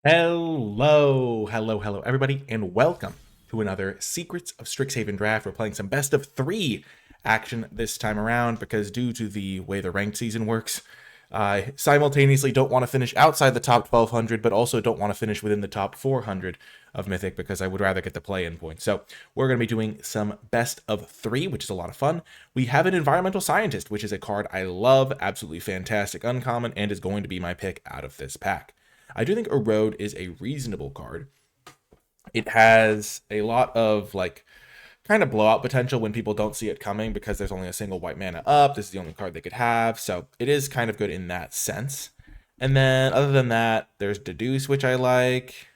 Hello, everybody, and welcome to another Secrets of Strixhaven Draft. We're playing some best of three action this time around because due to the way the ranked season works, I simultaneously don't want to finish outside the top 1200, but also don't want to finish within the top 400 of Mythic because I would rather get the play-in points. So we're going to be doing some best of three, which is a lot of fun. We have an Environmental Scientist, which is a card I love, absolutely fantastic uncommon, and is going to be my pick out of this pack. I do think Erode is a reasonable card. It has a lot of kind of blowout potential when people don't see it coming because there's only a single white mana up. This is the only card they could have, so it is kind of good in that sense. And then other than that, there's Deduce, which I like.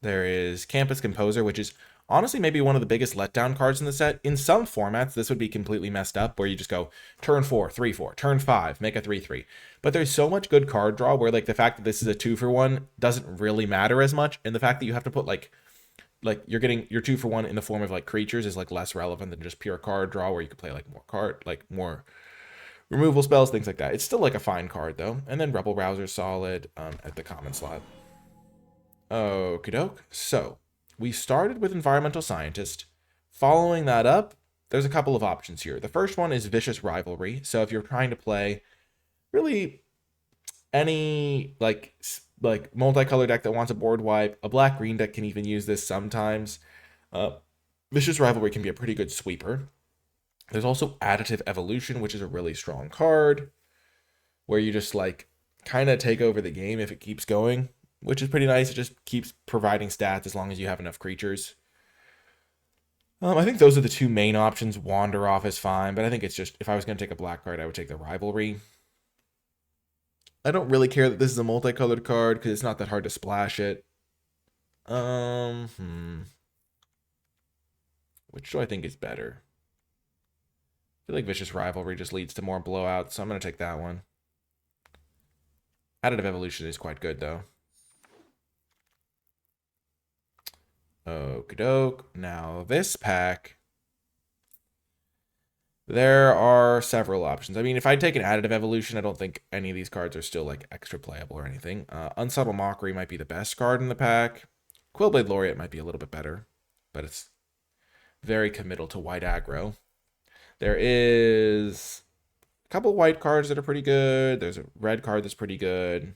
There is Campus Composer, which is honestly maybe one of the biggest letdown cards in the set. In some formats, this would be completely messed up where you just go turn 4, 3/4, turn 5, make a 3/3. But there's so much good card draw where the fact that this is a 2-for-1 doesn't really matter as much, and the fact that you have to put you're getting your 2-for-1 in the form of creatures is less relevant than just pure card draw where you could play more removal spells, things like that. It's still a fine card though. And then Rebel Rouser's solid at the common slot. Okie doke. So we started with Environmental Scientist. Following that up, there's a couple of options here. The first one is Vicious Rivalry. So if you're trying to play really any multicolor deck that wants a board wipe, a black-green deck can even use this sometimes. Vicious Rivalry can be a pretty good sweeper. There's also Additive Evolution, which is a really strong card, where you just kind of take over the game if it keeps going, which is pretty nice. It just keeps providing stats as long as you have enough creatures. I think those are the two main options. Wander Off is fine, but I think it's just, if I was going to take a black card, I would take the Rivalry. I don't really care that this is a multicolored card because it's not that hard to splash it. Which do I think is better? I feel like Vicious Rivalry just leads to more blowouts, so I'm going to take that one. Additive Evolution is quite good, though. Okie doke. Now, this pack, there are several options. I mean, if I take an Additive Evolution, I don't think any of these cards are still extra playable or anything. Unsubtle Mockery might be the best card in the pack. Quillblade Laureate might be a little bit better, but it's very committal to white aggro. There is a couple white cards that are pretty good. There's a red card that's pretty good.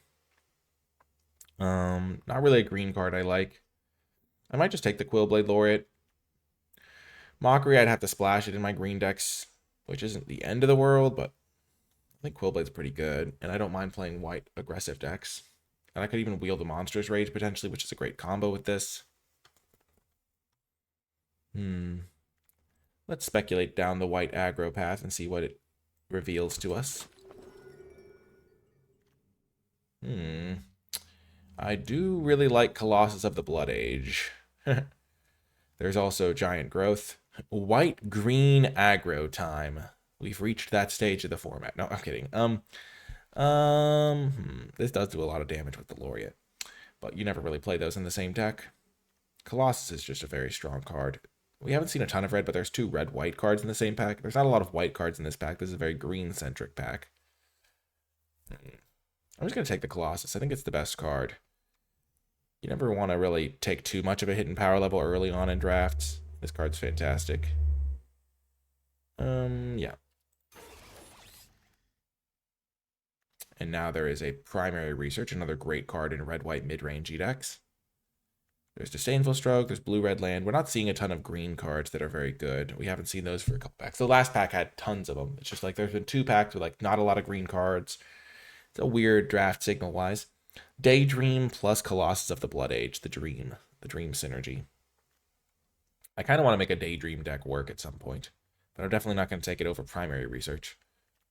Not really a green card I like. I might just take the Quillblade Laureate. Mockery, I'd have to splash it in my green decks, which isn't the end of the world, but I think Quillblade's pretty good, and I don't mind playing white aggressive decks. And I could even wield the Monstrous Rage potentially, which is a great combo with this. Let's speculate down the white aggro path and see what it reveals to us. I do really like Colossus of the Blood Age. There's also Giant Growth. White-green aggro time. We've reached that stage of the format. No, I'm kidding. This does do a lot of damage with the Laureate, but you never really play those in the same deck. Colossus is just a very strong card. We haven't seen a ton of red, but there's two red-white cards in the same pack. There's not a lot of white cards in this pack. This is a very green-centric pack. I'm just going to take the Colossus. I think it's the best card. You never want to really take too much of a hidden power level early on in drafts. This card's fantastic. Yeah. And now there is a Primary Research, another great card in red-white mid-range decks. There's Disdainful Stroke, there's Blue-Red Land. We're not seeing a ton of green cards that are very good. We haven't seen those for a couple packs. The last pack had tons of them. It's just there's been two packs with not a lot of green cards. It's a weird draft signal-wise. Daydream plus Colossus of the Blood Age, the Dream synergy. I kind of want to make a Daydream deck work at some point, but I'm definitely not going to take it over Primary Research.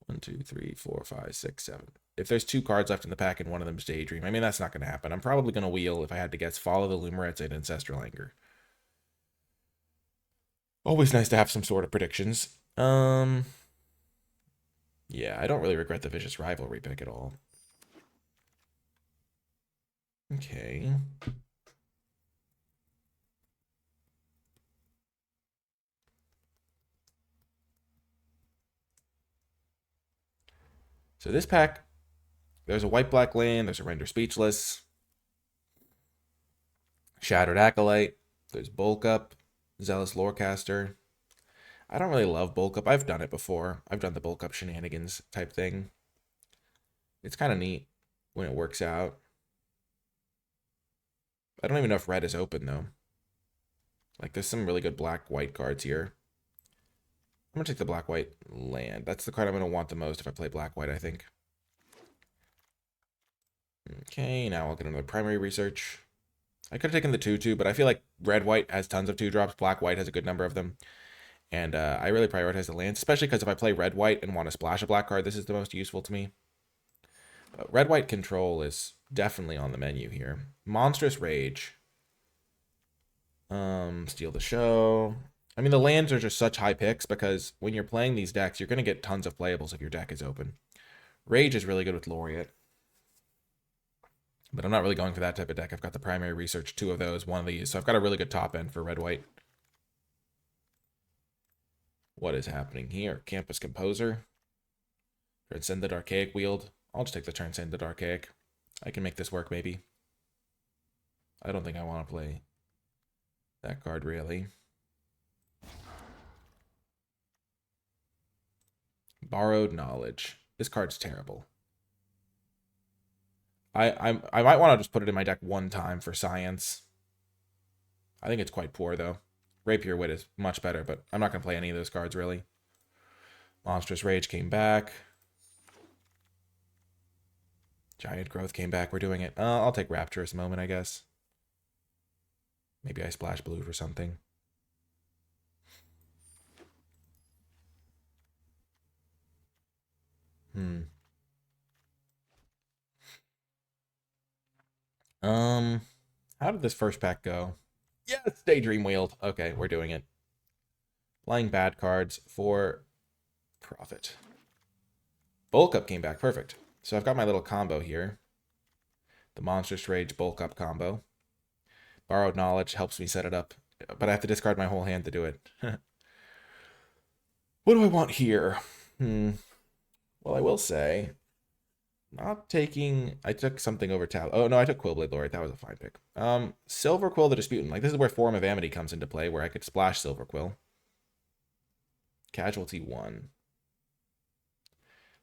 1, 2, 3, 4, 5, 6, 7. If there's two cards left in the pack and one of them is Daydream, I mean, that's not going to happen. I'm probably going to wheel, if I had to guess, Follow the Lumerets and Ancestral Anger. Always nice to have some sort of predictions. Yeah, I don't really regret the Vicious Rivalry pick at all. Okay. So this pack, there's a white-black land, there's a Render Speechless. Shattered Acolyte. There's Bulk Up, Zealous Lorecaster. I don't really love Bulk Up. I've done it before. I've done the Bulk Up shenanigans type thing. It's kind of neat when it works out. I don't even know if red is open, though. Like, there's some really good black-white cards here. I'm going to take the black-white land. That's the card I'm going to want the most if I play black-white, I think. Okay, now I'll get another primary research. I could have taken the 2-2, but I feel like red-white has tons of 2-drops. Black-white has a good number of them. And I really prioritize the lands, especially because if I play red-white and want to splash a black card, this is the most useful to me. But red-white control is definitely on the menu here. Monstrous Rage. Steal the Show. I mean, the lands are just such high picks because when you're playing these decks, you're going to get tons of playables if your deck is open. Rage is really good with Laureate. But I'm not really going for that type of deck. I've got the primary research, 2 of those, 1 of these. So I've got a really good top end for red-white. What is happening here? Campus Composer. Transcendent Archaic Wield. I'll just take the Transcendent Archaic. I can make this work, maybe. I don't think I want to play that card, really. Borrowed Knowledge. This card's terrible. I might want to just put it in my deck one time for science. I think it's quite poor, though. Rapier Wit is much better, but I'm not going to play any of those cards, really. Monstrous Rage came back. Giant Growth came back. We're doing it. I'll take Rapturous Moment, I guess. Maybe I splash blue for something. How did this first pack go? Yes, Daydream Wield. Okay, we're doing it. Playing bad cards for profit. Bulk Up came back. Perfect. So I've got my little combo here. The Monstrous Rage Bulk Up combo. Borrowed Knowledge helps me set it up, but I have to discard my whole hand to do it. What do I want here? Well, I will say, not taking... I took something over Tal. Oh, no, I took Quillblade Laureate. That was a fine pick. Silver Quill the Disputant. Like, this is where Forum of Amity comes into play, where I could splash Silver Quill. Casualty 1.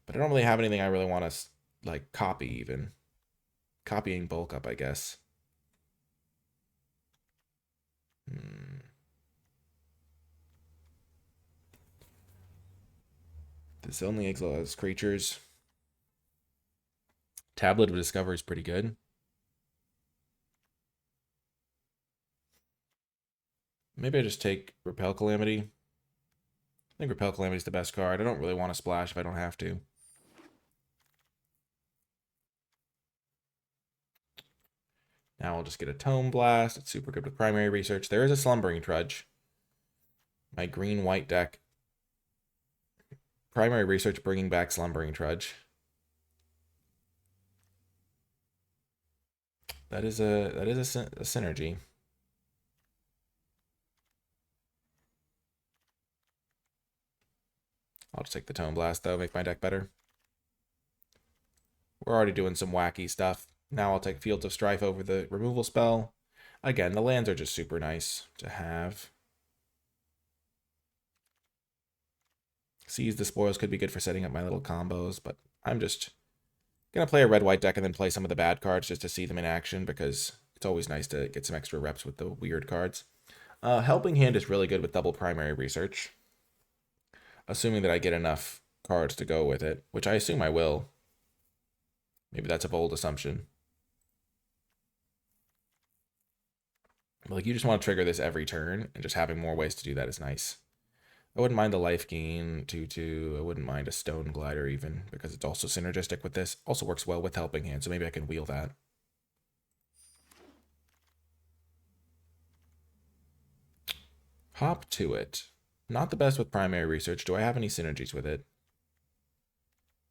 But I don't really have anything I really want to, like, copy, even. Copying Bulk Up, I guess. This only exiles creatures. Tablet of Discovery is pretty good. Maybe I just take Repel Calamity. I think Repel Calamity is the best card. I don't really want to splash if I don't have to. Now I'll just get a Tome Blast. It's super good with primary research. There is a Slumbering Trudge. My green-white deck. Primary research bringing back Slumbering Trudge. That is a synergy. I'll just take the Tome Blast, though, make my deck better. We're already doing some wacky stuff. Now I'll take Fields of Strife over the removal spell. Again, the lands are just super nice to have. Seize the Spoils could be good for setting up my little combos, but I'm just going to play a red-white deck and then play some of the bad cards just to see them in action, because it's always nice to get some extra reps with the weird cards. Helping Hand is really good with double primary research. Assuming that I get enough cards to go with it, which I assume I will. Maybe that's a bold assumption. Like, you just want to trigger this every turn, and just having more ways to do that is nice. I wouldn't mind the life gain, 2/2. I wouldn't mind a Stone Glider even, because it's also synergistic with this. Also works well with Helping Hand, so maybe I can wheel that. Hop to it. Not the best with primary research. Do I have any synergies with it?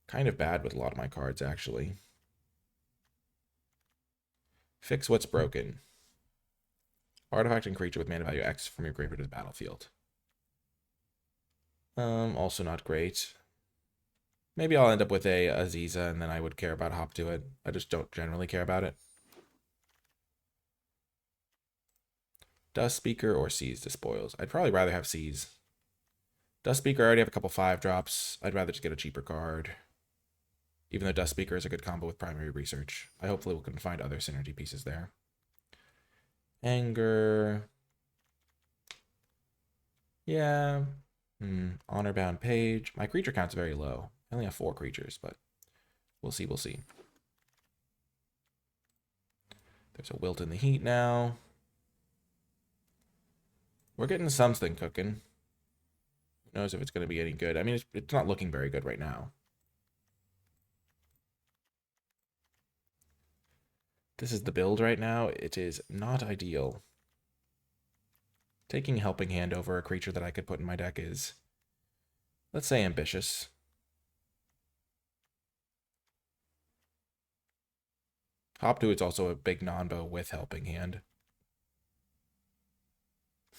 Kind of bad with a lot of my cards, actually. Fix what's broken. Artifact and creature with mana value X from your graveyard to the battlefield. Also not great. Maybe I'll end up with a Aziza, and then I would care about Hop to it. I just don't generally care about it. Dust Speaker or Seize Despoils. I'd probably rather have Seize. Dust Speaker, I already have a couple 5-drops. I'd rather just get a cheaper card. Even though Dust Speaker is a good combo with Primary Research. I hopefully can find other synergy pieces there. Anger. Yeah. Honor-bound Page. My creature count's very low. I only have 4 creatures, but we'll see, we'll see. There's a Wilt in the Heat now. We're getting something cooking. Who knows if it's going to be any good. I mean, it's not looking very good right now. This is the build right now. It is not ideal. Taking Helping Hand over a creature that I could put in my deck is, let's say, ambitious. Hop 2, it's also a big non-bow with Helping Hand.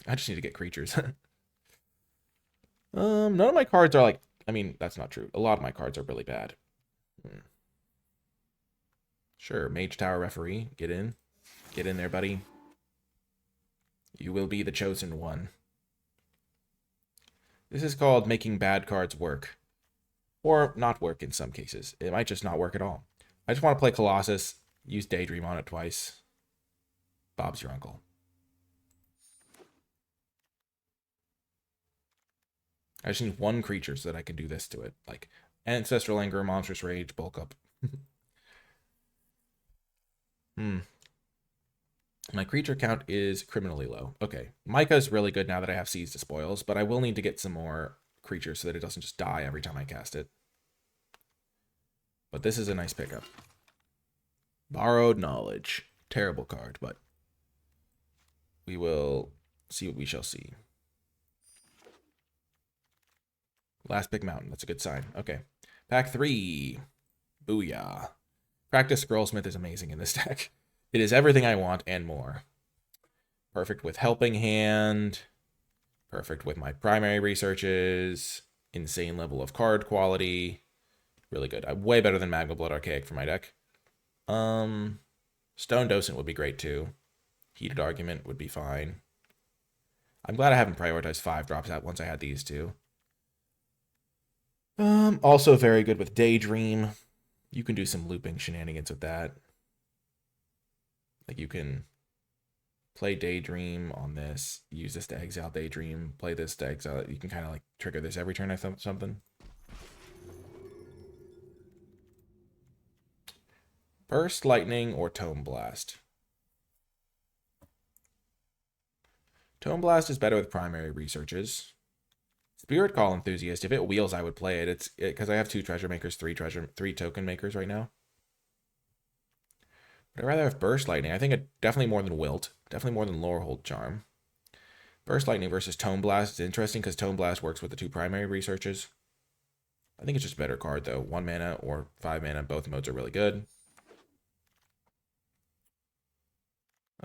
I just need to get creatures. None of my cards are like, I mean, that's not true. A lot of my cards are really bad. Sure, Mage Tower Referee, get in. Get in there, buddy. You will be the chosen one. This is called making bad cards work. Or not work in some cases. It might just not work at all. I just want to play Colossus, use Daydream on it twice. Bob's your uncle. I just need 1 creature so that I can do this to it. Like Ancestral Anger, Monstrous Rage, Bulk Up. My creature count is criminally low. Okay. Micah is really good now that I have Seize Despoils, but I will need to get some more creatures so that it doesn't just die every time I cast it. But this is a nice pickup. Borrowed Knowledge. Terrible card, but we will see what we shall see. Last Big Mountain. That's a good sign. Okay. Pack 3. Booyah. Practice Scrollsmith is amazing in this deck. It is everything I want and more. Perfect with Helping Hand. Perfect with my primary researches. Insane level of card quality. Really good. Way better than Magma Blood Archaic for my deck. Stone Docent would be great too. Heated Argument would be fine. I'm glad I haven't prioritized 5-drops out once I had these two. Also very good with Daydream. You can do some looping shenanigans with that. Like you can play Daydream on this, use this to exile Daydream, play this to exile it. You can kind of like trigger this every turn or something. Burst Lightning or Tome Blast. Tome Blast is better with primary researches. Spirit Call Enthusiast, if it wheels, I would play it. It's because I have 2 Treasure Makers, 3 Token Makers right now. But I'd rather have Burst Lightning. I think it definitely more than Wilt. Definitely more than Lorehold Charm. Burst Lightning versus Tome Blast is interesting because Tome Blast works with the 2 primary researches. I think it's just a better card though. 1 mana or 5 mana, both modes are really good.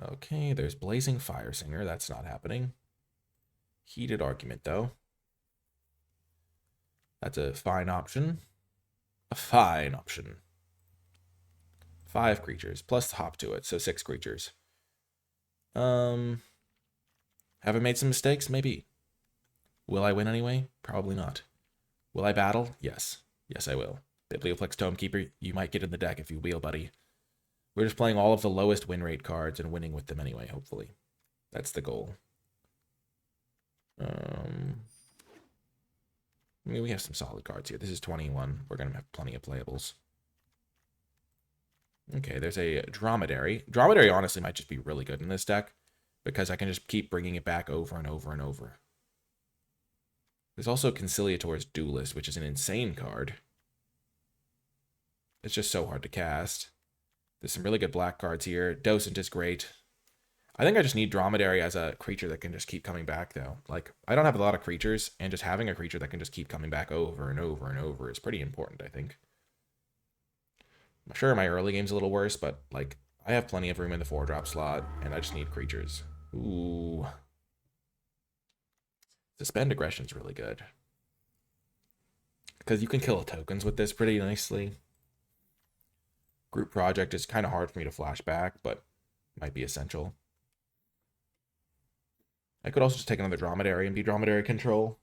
Okay, there's Blazing Fire Singer. That's not happening. Heated Argument though. That's a fine option. A fine option. 5 creatures, plus hop to it, so 6 creatures. Have I made some mistakes? Maybe. Will I win anyway? Probably not. Will I battle? Yes. Yes, I will. Biblioplex Tomekeeper, you might get in the deck if you wheel, buddy. We're just playing all of the lowest win rate cards and winning with them anyway, hopefully. That's the goal. I mean, we have some solid cards here. This is 21. We're going to have plenty of playables. Okay, there's a Dromedary. Dromedary honestly might just be really good in this deck because I can just keep bringing it back over and over and over. There's also Conciliator's Duelist, which is an insane card. It's just so hard to cast. There's some really good black cards here. Docent is great. I think I just need Dromedary as a creature that can just keep coming back, though. Like, I don't have a lot of creatures, and just having a creature that can just keep coming back over and over and over is pretty important, I think. I'm sure my early game's a little worse, but, like, I have plenty of room in the 4-drop slot, and I just need creatures. Ooh. Suspend Aggression's really good. Because you can kill tokens with this pretty nicely. Group Project is kind of hard for me to flash back, but might be essential. I could also just take another Dromedary and be Dromedary control.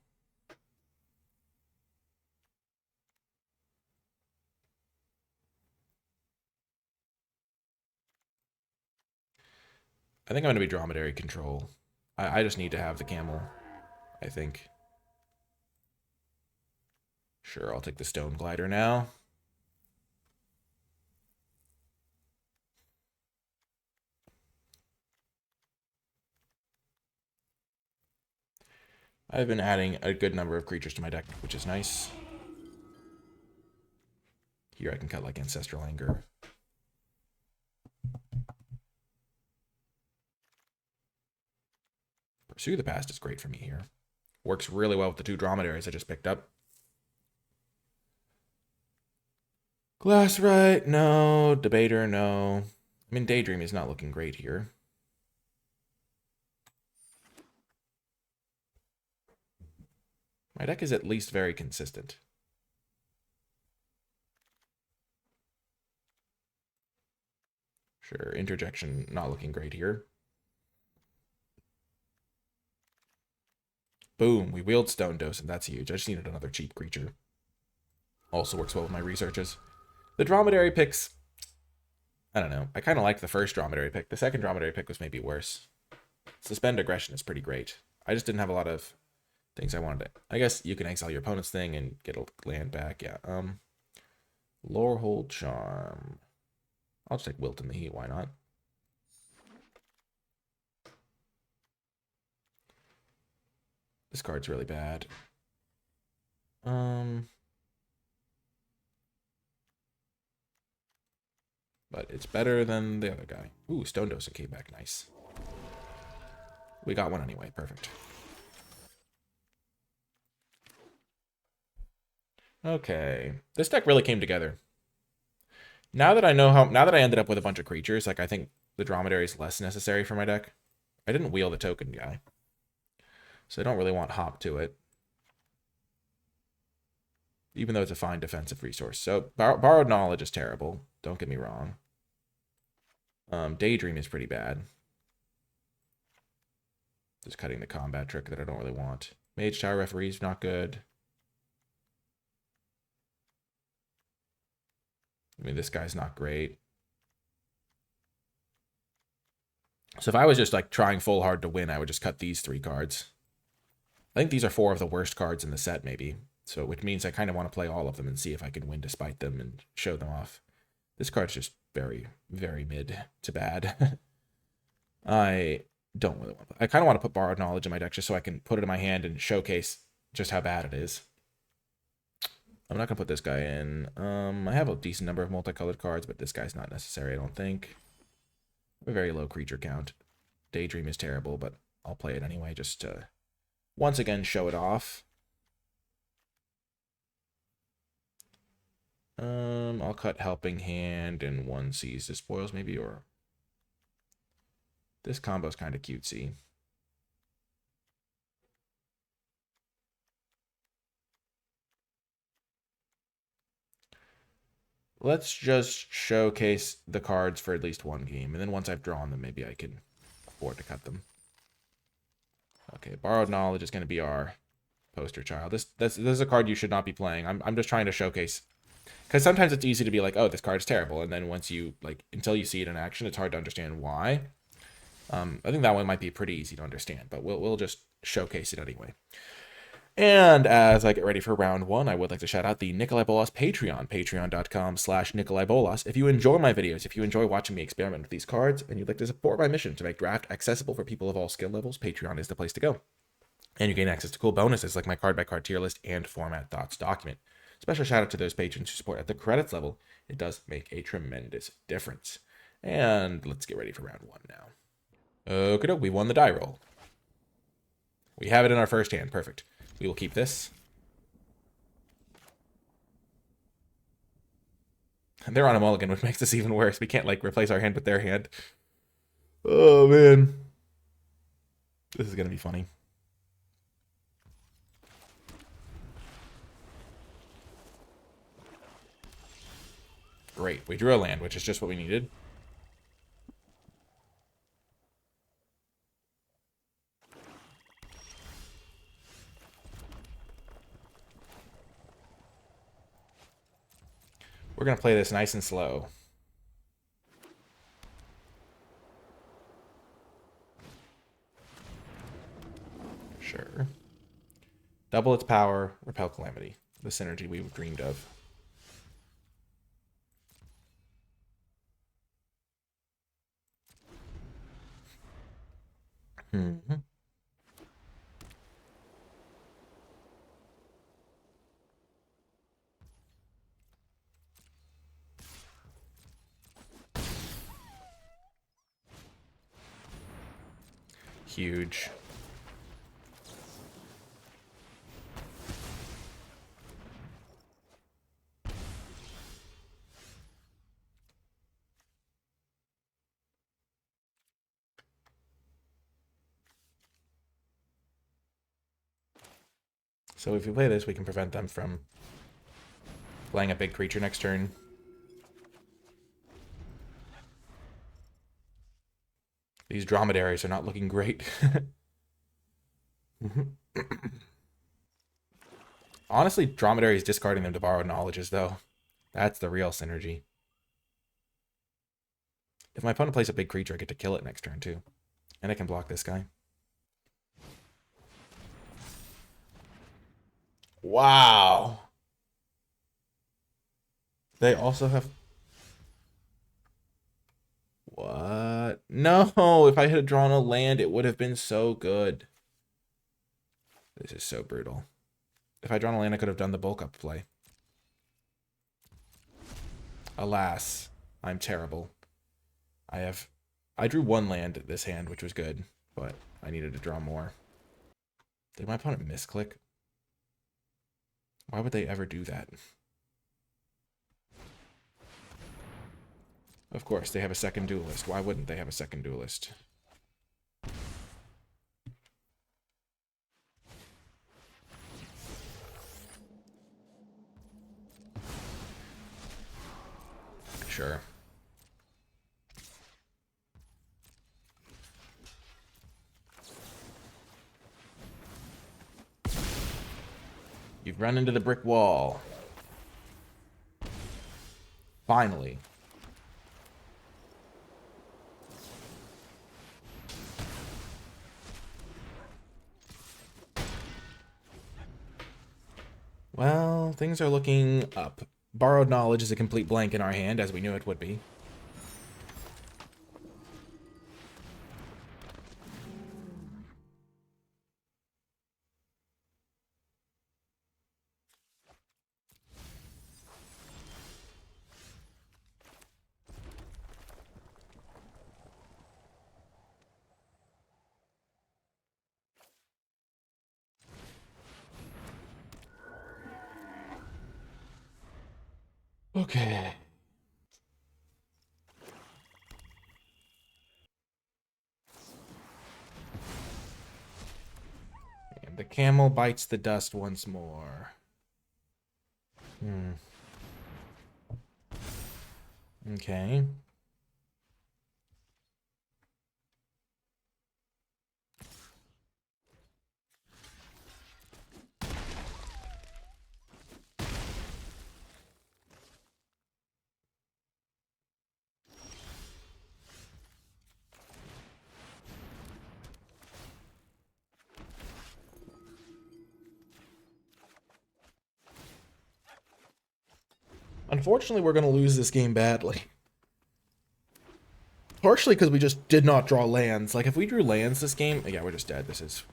I think I'm going to be Dromedary control. I just need to have the camel, I think. Sure, I'll take the Stone Glider now. I've been adding a good number of creatures to my deck, which is nice. Here I can cut like Ancestral Anger. Pursue the Past is great for me here. Works really well with the 2 Dromedaries I just picked up. Glassrite, no. Debater, no. I mean, Daydream is not looking great here. My deck is at least very consistent. Sure, Interjection not looking great here. Boom, we wield Stone Dose, and that's huge. I just needed another cheap creature. Also works well with my researches. The Dromedary picks, I don't know. I kind of liked the first Dromedary pick. The second Dromedary pick was maybe worse. Suspend Aggression is pretty great. I just didn't have a lot of things I wanted to. I guess you can exile your opponent's thing and get a land back. Yeah. Lorehold Charm. I'll just take Wilt in the Heat. Why not? This card's really bad. But it's better than the other guy. Ooh, Stone Dose came back. Nice. We got one anyway. Perfect. Okay. This deck really came together. Now that I know how... Now that I ended up with a bunch of creatures, like, I think the Dromedary is less necessary for my deck. I didn't wheel the token guy. So I don't really want Hop to it. Even though it's a fine defensive resource. So Borrowed Knowledge is terrible. Don't get me wrong. Daydream is pretty bad. Just cutting the combat trick that I don't really want. Mage Tower Referee is not good. I mean, this guy's not great. So if I was just like trying full hard to win, I would just cut these 3 cards. I think these are 4 of the worst cards in the set, maybe. So, which means I kind of want to play all of them and see if I can win despite them and show them off. This card's just very, very mid to bad. I don't really want to. I kind of want to put Borrowed Knowledge in my deck just so I can put it in my hand and showcase just how bad it is. I'm not going to put this guy in. I have a decent number of multicolored cards, but this guy's not necessary, I don't think. A very low creature count. Daydream is terrible, but I'll play it anyway just to once again show it off. I'll cut Helping Hand and 1 Seize the Spoils maybe, or this combo's kind of cutesy. Let's just showcase the cards for at least 1 game, and then once I've drawn them, maybe I can afford to cut them. Okay, Borrowed Knowledge is going to be our poster child. This is a card you should not be playing. I'm just trying to showcase, because sometimes it's easy to be like, oh, this card's terrible, and then once you until you see it in action, it's hard to understand why. I think that one might be pretty easy to understand, but we'll just showcase it anyway. And as I get ready for round 1, I would like to shout out the NicolaiBolas Patreon, patreon.com/NicolaiBolas. If you enjoy my videos, if you enjoy watching me experiment with these cards, and you'd like to support my mission to make draft accessible for people of all skill levels, Patreon is the place to go. And you gain access to cool bonuses like my card-by-card tier list and Format Thoughts document. Special shout out to those patrons who support at the credits level. It does make a tremendous difference. And let's get ready for round 1 now. Okay, we won the die roll. We have it in our first hand. Perfect. We will keep this. They're on a mulligan, which makes this even worse. We can't, replace our hand with their hand. Oh, man. This is going to be funny. Great. We drew a land, which is just what we needed. We're going to play this nice and slow. Sure. Double its power, repel Calamity. The synergy we dreamed of. Mm-hmm. Huge. So if we play this, we can prevent them from playing a big creature next turn. These dromedaries are not looking great. Honestly, dromedaries discarding them to borrow knowledges, though. That's the real synergy. If my opponent plays a big creature, I get to kill it next turn, too. And I can block this guy. Wow. They also have... What? No, if I had drawn a land, it would have been so good. This is so brutal. If I drawn a land, I could have done the bulk up play. Alas, I'm terrible. I drew one land this hand, which was good, but I needed to draw more. Did my opponent misclick? Why would they ever do that? Of course, they have a second duelist. Why wouldn't they have a second duelist? Sure. You've run into the brick wall. Finally. Well, things are looking up. Borrowed knowledge is a complete blank in our hand, as we knew it would be. Okay. And the camel bites the dust once more. Okay. Unfortunately, we're going to lose this game badly. Partially because we just did not draw lands. Like, if we drew lands this game... Yeah, we're just dead. This is...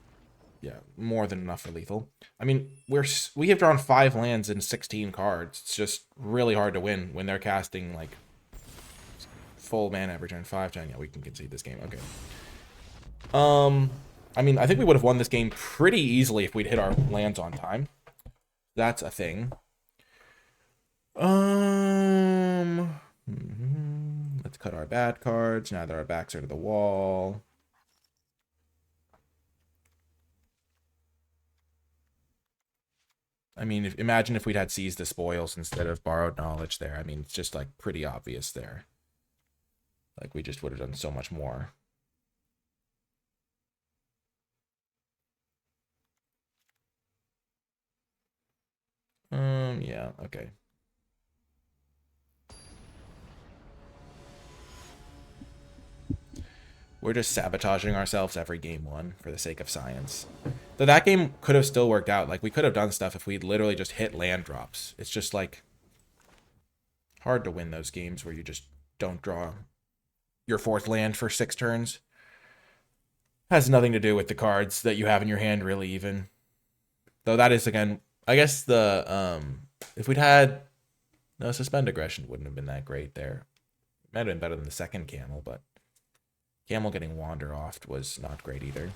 Yeah, more than enough for lethal. I mean, we have drawn 5 lands in 16 cards. It's just really hard to win when they're casting, like, full mana every turn. 5-10. Yeah, we can concede this game. Okay. I mean, I think we would have won this game pretty easily if we'd hit our lands on time. That's a thing. Let's cut our bad cards now that our backs are to the wall. I mean, imagine if we'd had Seize the Spoils instead of Borrowed Knowledge there. I mean, it's just, like, pretty obvious there. Like, we just would have done so much more. Yeah, okay. We're just sabotaging ourselves every game one for the sake of science. Though that game could have still worked out. Like, we could have done stuff if we'd literally just hit land drops. It's just, like, hard to win those games where you just don't draw your fourth land for 6 turns. Has nothing to do with the cards that you have in your hand, really, even. Though that is, again, I guess the, if we'd had, no, Suspend Aggression wouldn't have been that great there. Might have been better than the second Camel, but Camel getting Wander off was not great either.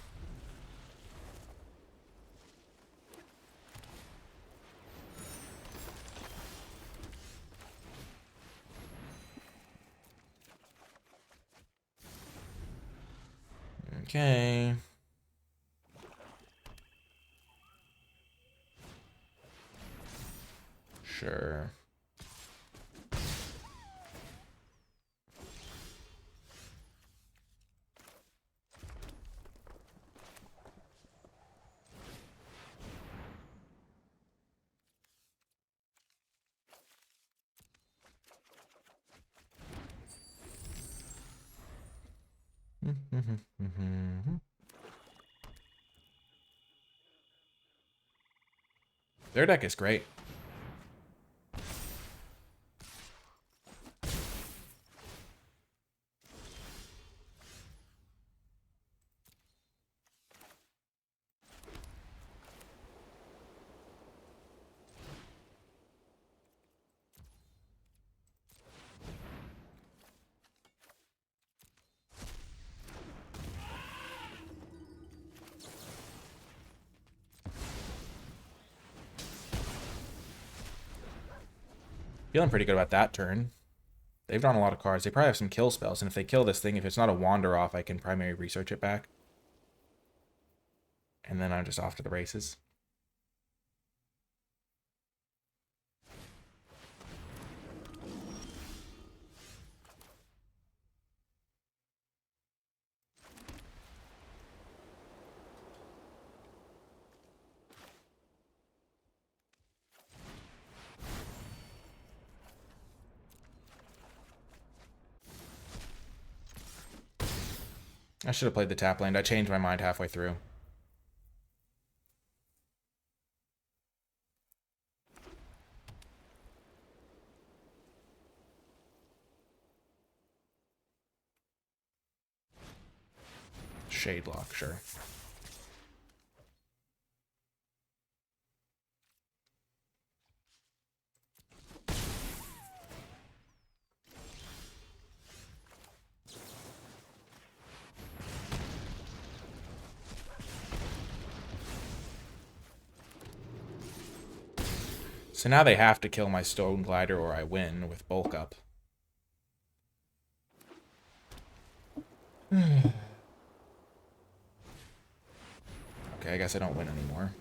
Okay. Sure. Their deck is great. Feeling pretty good about that turn. They've drawn a lot of cards. They probably have some kill spells, and if they kill this thing, if it's not a Wander off, I can primary research it back. And then I'm just off to the races. I should have played the tap land. I changed my mind halfway through. Shade Lock, sure. So now they have to kill my Stone Glider or I win with Bulk Up. Okay, I guess I don't win anymore.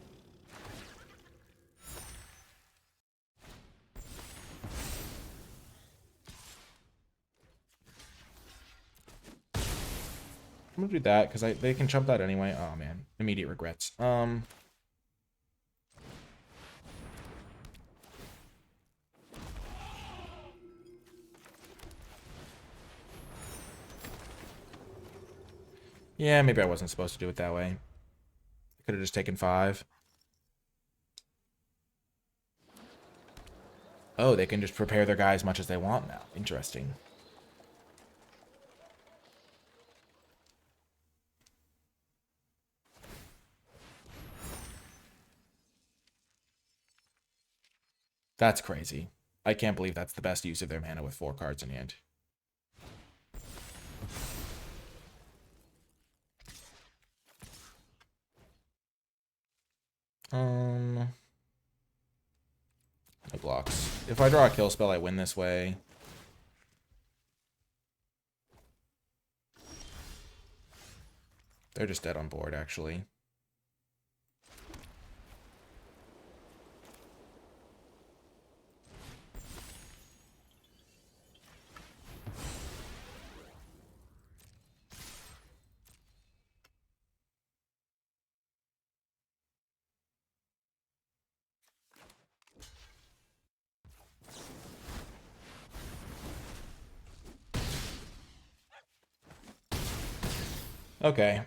I'm gonna do that because they can chump that anyway. Oh man, immediate regrets. Yeah, maybe I wasn't supposed to do it that way. I could have just taken 5. Oh, they can just prepare their guy as much as they want now. Interesting. That's crazy. I can't believe that's the best use of their mana with 4 cards in hand. No blocks. If I draw a kill spell, I win this way. They're just dead on board, actually. Okay.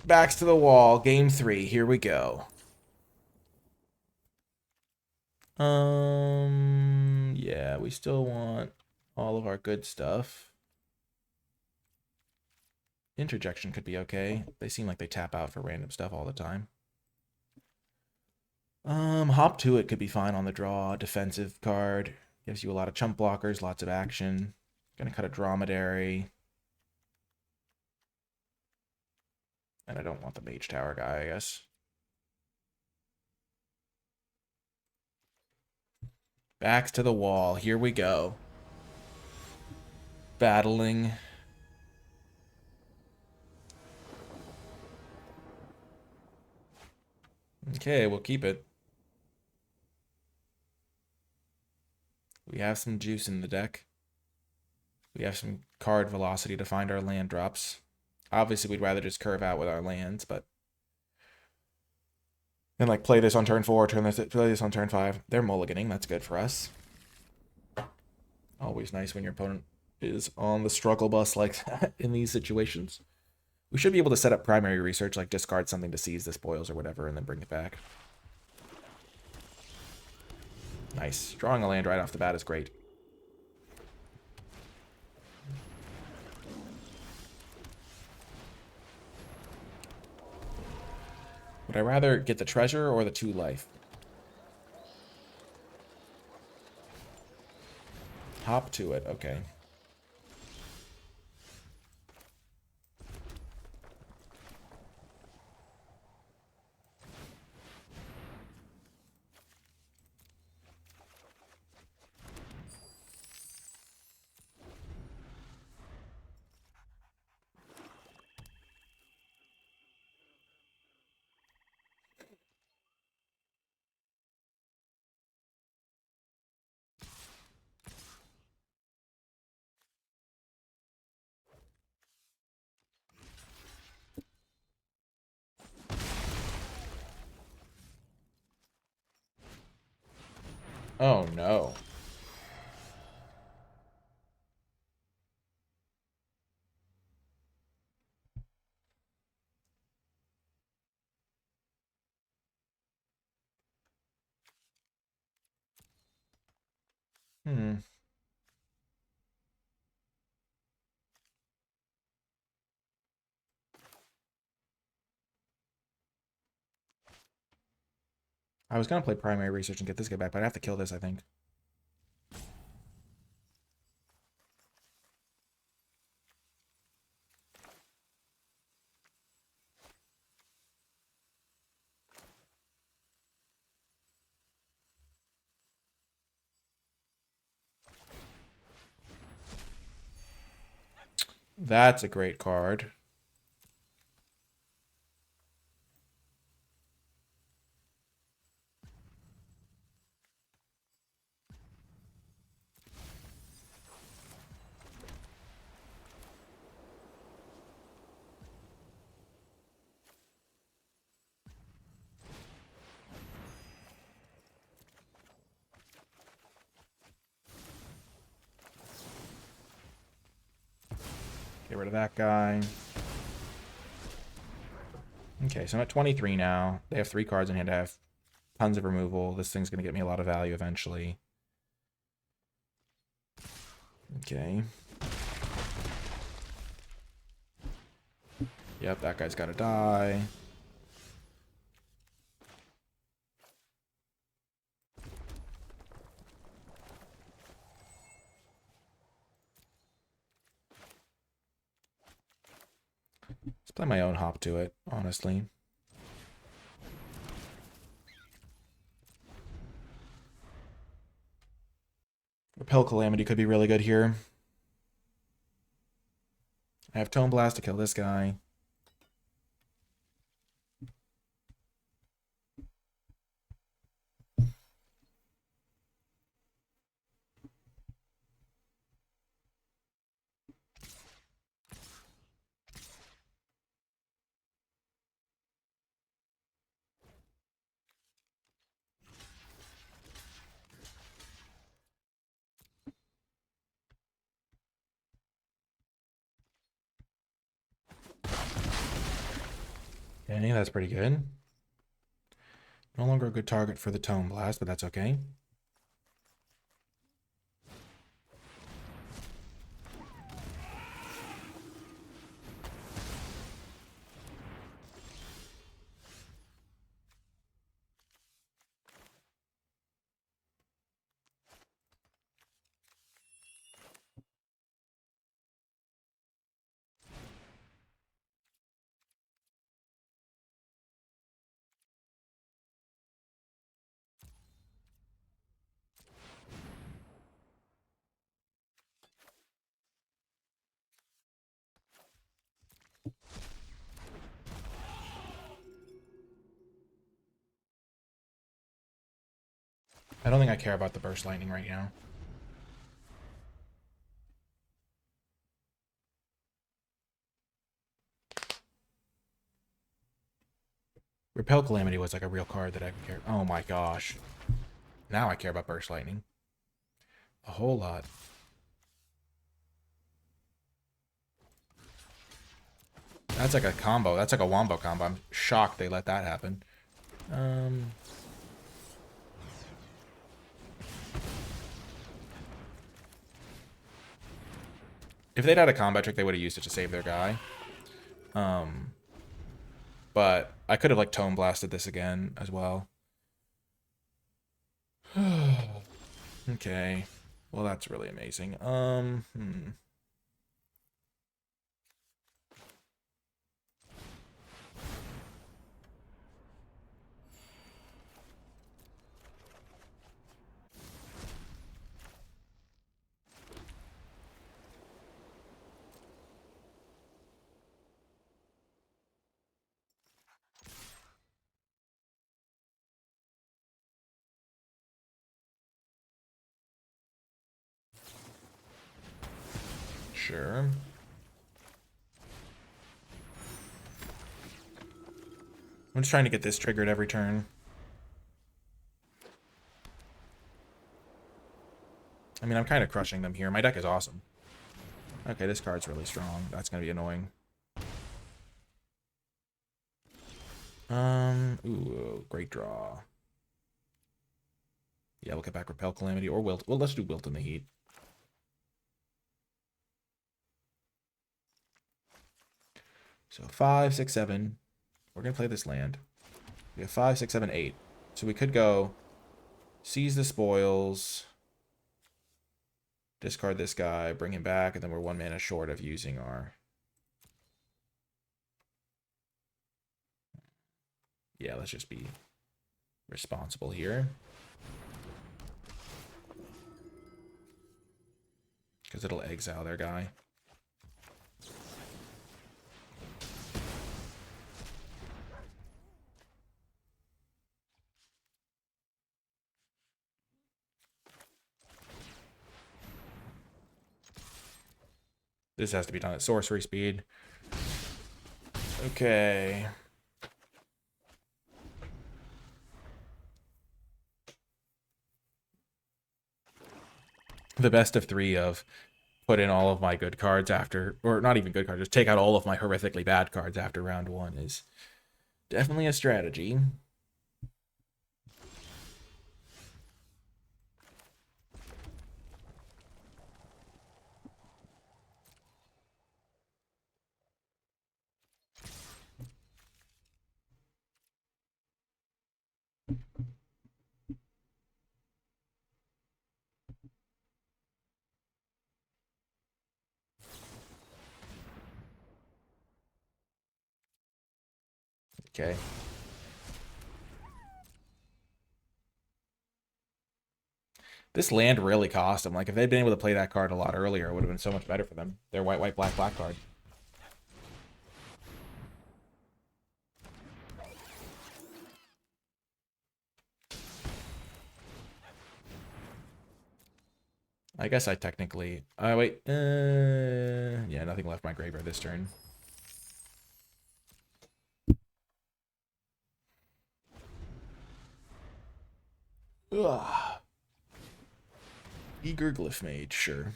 Backs to the wall. Game 3. Here we go. Yeah, we still want all of our good stuff. Interjection could be okay. They seem like they tap out for random stuff all the time. Hop to it could be fine on the draw. Defensive card. Gives you a lot of chump blockers, lots of action. Gonna cut a dromedary. And I don't want the mage tower guy, I guess. Backs to the wall. Here we go. Battling. Okay, we'll keep it. We have some juice in the deck. We have some card velocity to find our land drops. Obviously, we'd rather just curve out with our lands, but... And, like, play this on turn 4, play this on turn 5. They're mulliganing. That's good for us. Always nice when your opponent is on the struggle bus like that in these situations. We should be able to set up primary research, like discard something to seize the spoils or whatever, and then bring it back. Nice. Drawing a land right off the bat is great. Would I rather get the treasure or the 2 life? Hop to it. Okay. Oh, no. Hmm. I was going to play primary research and get this guy back, but I have to kill this, I think. That's a great card. Get rid of that guy. Okay, so I'm at 23 now. They have 3 cards in hand. I have tons of removal. This thing's going to get me a lot of value eventually. Okay. Yep, that guy's got to die. Let's play my own hop to it, honestly. Repel Calamity could be really good here. I have Tome Blast to kill this guy. Okay, that's pretty good. No longer a good target for the Tome Blast, but that's okay. I don't think I care about the Burst Lightning right now. Repel Calamity was like a real card that I care. Oh my gosh. Now I care about Burst Lightning. A whole lot. That's like a combo. That's like a wombo combo. I'm shocked they let that happen. If they'd had a combat trick, they would have used it to save their guy. But I could have like Tome Blasted this again as well. Okay. Well, that's really amazing. Sure. I'm just trying to get this triggered every turn. I mean, I'm kind of crushing them here. My deck is awesome. Okay, this card's really strong. That's going to be annoying. Ooh, great draw. Yeah, we'll get back Repel Calamity or Wilt. Well, let's do Wilt in the Heat. So 5, 6, 7. We're going to play this land. We have 5, 6, 7, 8. So we could go seize the spoils, discard this guy, bring him back, and then we're 1 mana short of using our... Yeah, let's just be responsible here. Because it'll exile their guy. This has to be done at sorcery speed. Okay. The best of 3 of put in all of my good cards after, or not even good cards, just take out all of my horrifically bad cards after round 1 is definitely a strategy. Okay. This land really cost them. Like, if they'd been able to play that card a lot earlier, it would have been so much better for them. Their white, white, black, black card. I guess I technically... wait. Yeah, nothing left my graveyard this turn. Ugh. Eager Glyph Mage, sure.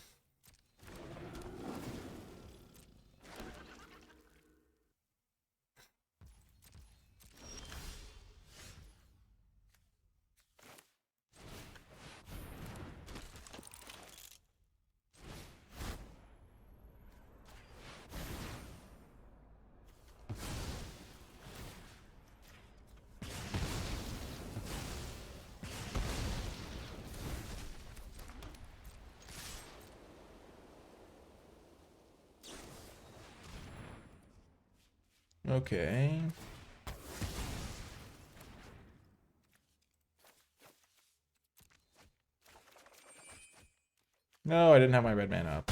Okay. No, I didn't have my red man up.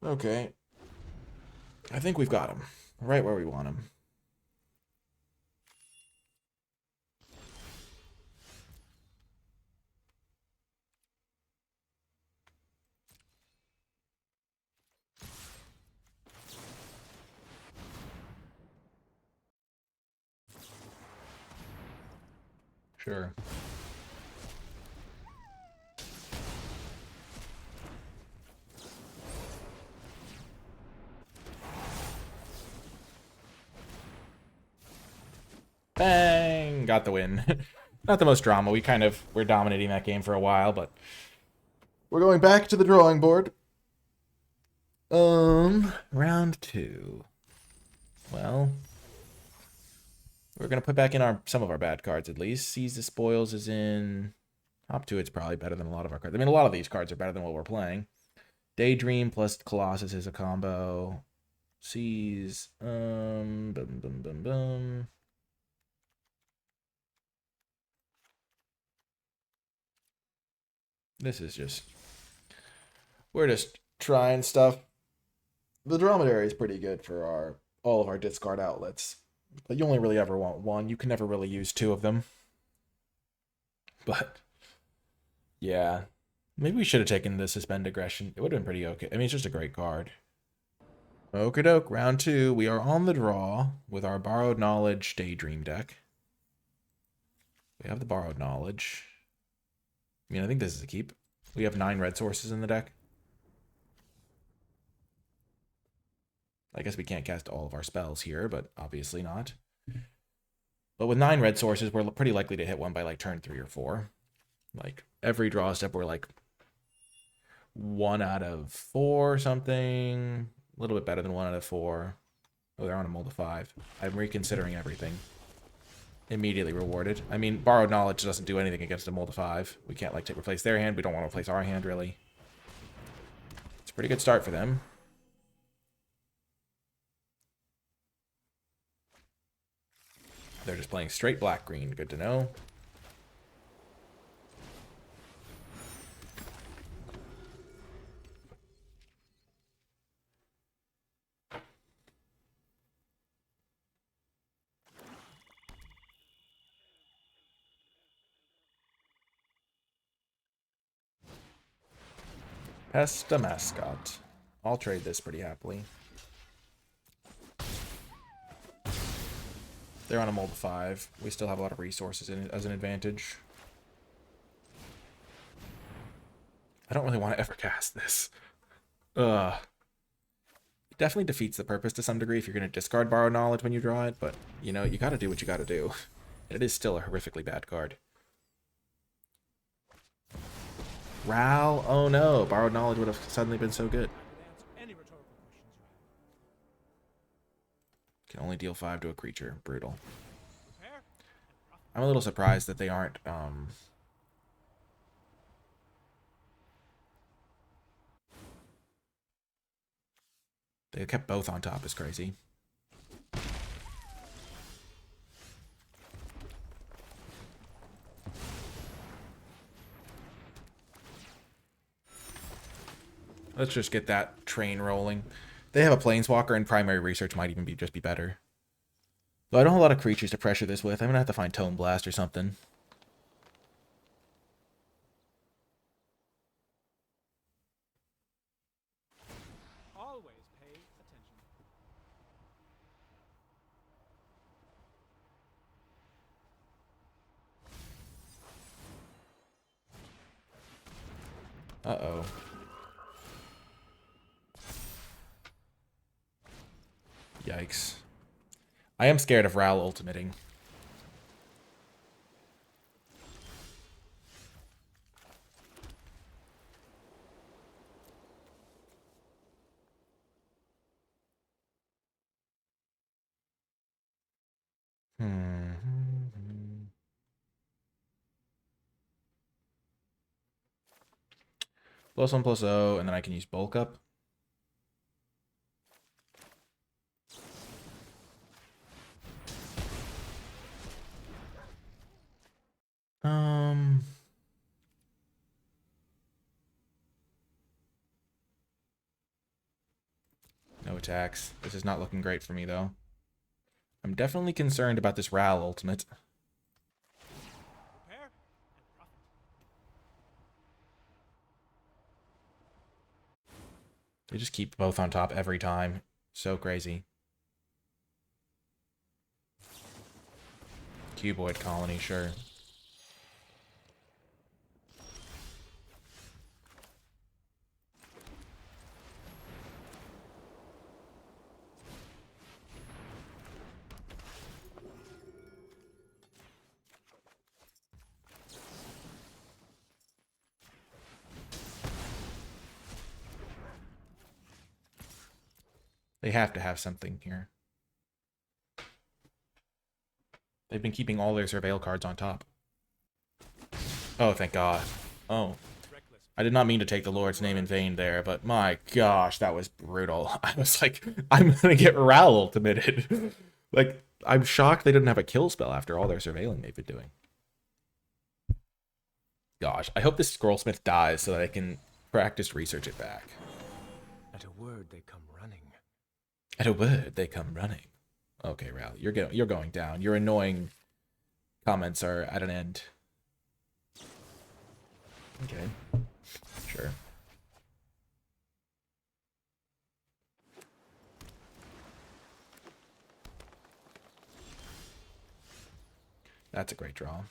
Okay. I think we've got him. Right where we want him. Sure. Bang! Got the win. Not the most drama. We're dominating that game for a while, but we're going back to the drawing board. Round 2. Well, we're gonna put back in some of our bad cards at least. Seize the Spoils is in top 2. It's probably better than a lot of our cards. I mean, a lot of these cards are better than what we're playing. Daydream plus Colossus is a combo. Seize. Boom, boom, boom, boom. This is just... We're just trying stuff. The Dromedary is pretty good for all of our discard outlets. But you only really ever want one. You can never really use 2 of them. But, yeah. Maybe we should have taken the Suspend Aggression. It would have been pretty okay. I mean, it's just a great card. Okie doke, round 2. We are on the draw with our Borrowed Knowledge Daydream deck. We have the Borrowed Knowledge. I mean, I think this is a keep. We have 9 red sources in the deck. I guess we can't cast all of our spells here, but obviously not. But with 9 red sources, we're pretty likely to hit one by like turn 3 or 4. Like every draw step, we're like 1 out of 4 or something. A little bit better than 1 out of 4. Oh, they're on a mold of 5. I'm reconsidering everything. Immediately rewarded. I mean, Borrowed Knowledge doesn't do anything against a mold of 5. We can't like replace their hand. We don't want to replace our hand really. It's a pretty good start for them. They're just playing straight black-green. Good to know. Pesta Mascot. I'll trade this pretty happily. They're on a mold of 5. We still have a lot of resources in it as an advantage. I don't really want to ever cast this. It definitely defeats the purpose to some degree if you're going to discard Borrowed Knowledge when you draw it, but, you know, you got to do what you got to do. It is still a horrifically bad card. Ral? Oh no, Borrowed Knowledge would have suddenly been so good. Can only deal 5 to a creature. Brutal. I'm a little surprised that they aren't, they kept both on top is crazy. Let's just get that train rolling. They have a Planeswalker, and Primary Research might even just be better. But I don't have a lot of creatures to pressure this with. I'm going to have to find Tome Blast or something. Always pay attention. Uh-oh. Yikes. I am scared of Ral ultimating. +1/+0, and then I can use bulk up. attacks. This is not looking great for me, though. I'm definitely concerned about this Ral ultimate. Prepare and profit. They just keep both on top every time. So crazy. Cuboid colony, sure. They have to have something here. They've been keeping all their surveil cards on top. Oh, thank God. Oh. Reckless. I did not mean to take the Lord's name in vain there, but my gosh, that was brutal. I was like, I'm gonna get Ral ultimated. Like, I'm shocked they didn't have a kill spell after all their surveilling they've been doing. Gosh, I hope this Scrollsmith dies so that I can practice research it back. At a word, they come running. At a word, they come running. Okay, Ral, you're going down. Your annoying comments are at an end. Okay. Sure. That's a great draw.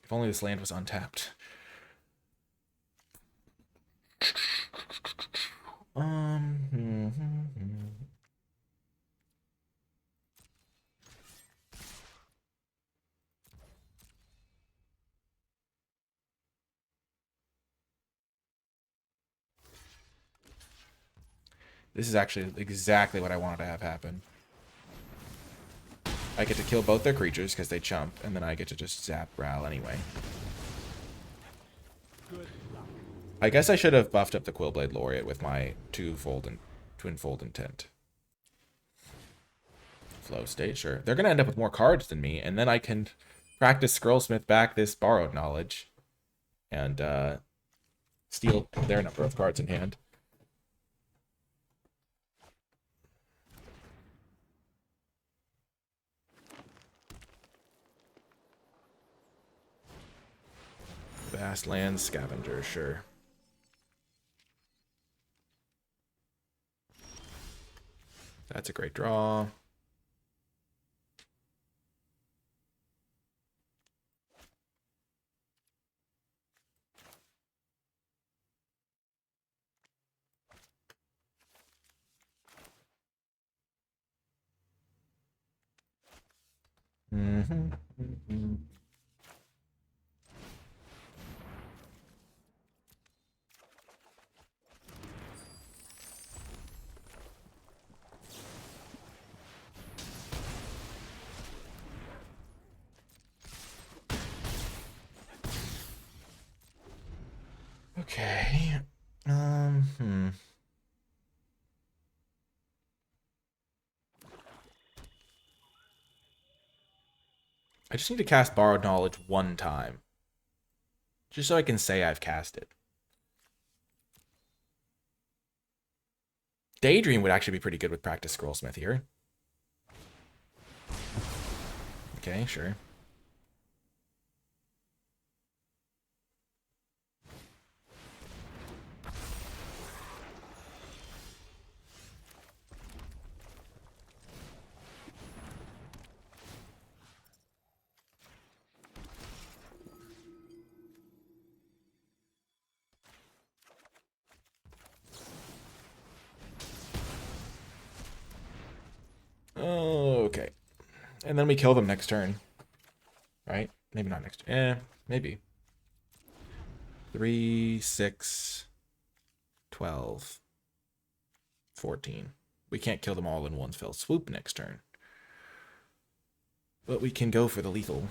If only this land was untapped. This is actually exactly what I wanted to have happen. I get to kill both their creatures because they chump, and then I get to just zap Ral anyway. Good luck. I guess I should have buffed up the Quillblade Laureate with my twinfold intent. Flow state, sure. They're gonna end up with more cards than me, and then I can practice Scrollsmith back this borrowed knowledge and steal their number of cards in hand. Vast Land Scavenger, sure. That's a great draw. Okay. I just need to cast Borrowed Knowledge one time. Just so I can say I've cast it. Daydream would actually be pretty good with Practice Scrollsmith here. Okay, sure. Okay. And then we kill them next turn. Right? Maybe not next turn. Maybe. 3, 6, 12, 14. We can't kill them all in one fell swoop next turn. But we can go for the lethal.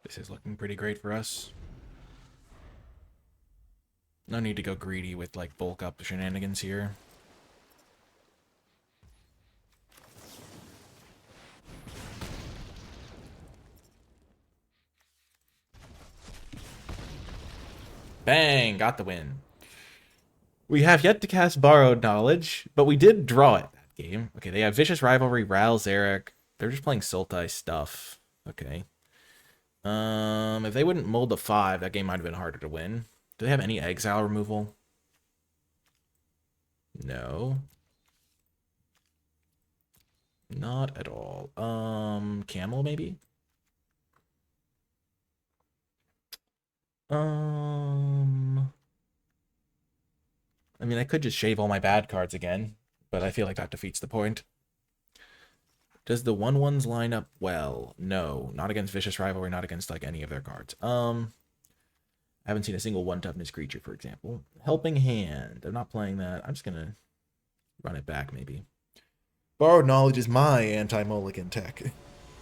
This is looking pretty great for us. No need to go greedy with, like, bulk up shenanigans here. Bang! Got the win. We have yet to cast Borrowed Knowledge, but we did draw it that game. Okay, they have Vicious Rivalry, Ral, Zarek. They're just playing Sultai stuff. Okay. If they wouldn't mold the 5, that game might have been harder to win. Do they have any exile removal? No. Not at all. Camel maybe? I mean, I could just shave all my bad cards again, but I feel like that defeats the point. Does the 1/1s line up well? No, not against Vicious Rivalry, not against like any of their cards. I haven't seen a single 1-toughness creature, for example. Helping Hand. I'm not playing that. I'm just gonna run it back, maybe. Borrowed Knowledge is my anti-mulligan tech.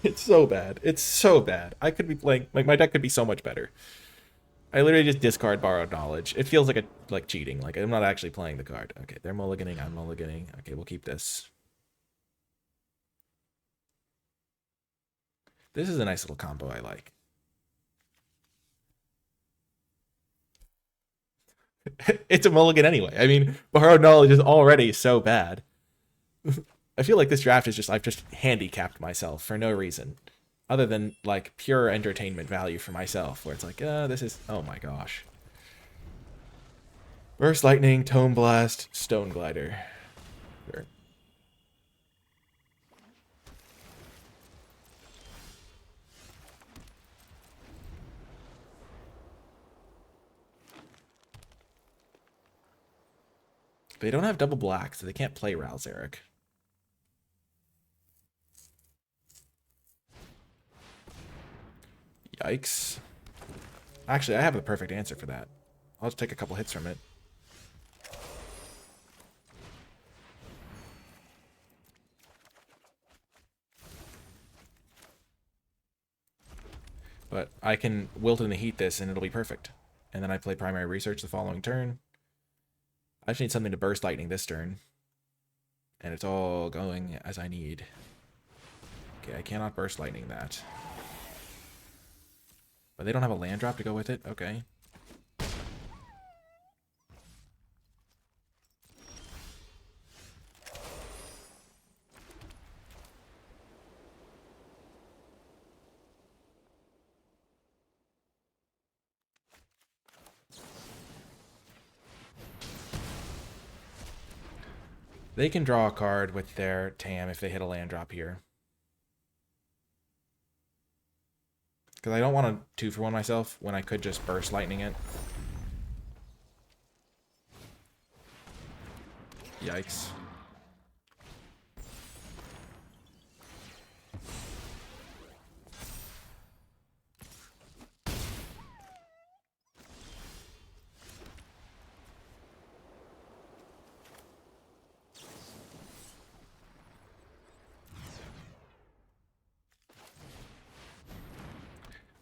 It's so bad. It's so bad. I could be playing, like, my deck could be so much better. I literally just discard Borrowed Knowledge. It feels like cheating. Like, I'm not actually playing the card. Okay, they're mulliganing. I'm mulliganing. Okay, we'll keep this. This is a nice little combo I like. It's a mulligan anyway. I mean, Borrowed Knowledge is already so bad. I feel like this draft is just, I've just handicapped myself for no reason. Other than, like, pure entertainment value for myself, where it's like, this is, oh my gosh. Burst Lightning, Tome Blast, Stone Glider. Sure. They don't have double black, so they can't play Ral Zarek. Yikes. Actually, I have the perfect answer for that. I'll just take a couple hits from it. But I can Wilt in the Heat this and it'll be perfect. And then I play Primary Research the following turn. I just need something to Burst Lightning this turn. And it's all going as I need. Okay, I cannot Burst Lightning that. But they don't have a land drop to go with it? Okay. They can draw a card with their TAM if they hit a land drop here. Because I don't want to 2-for-1 myself when I could just Burst Lightning it. Yikes.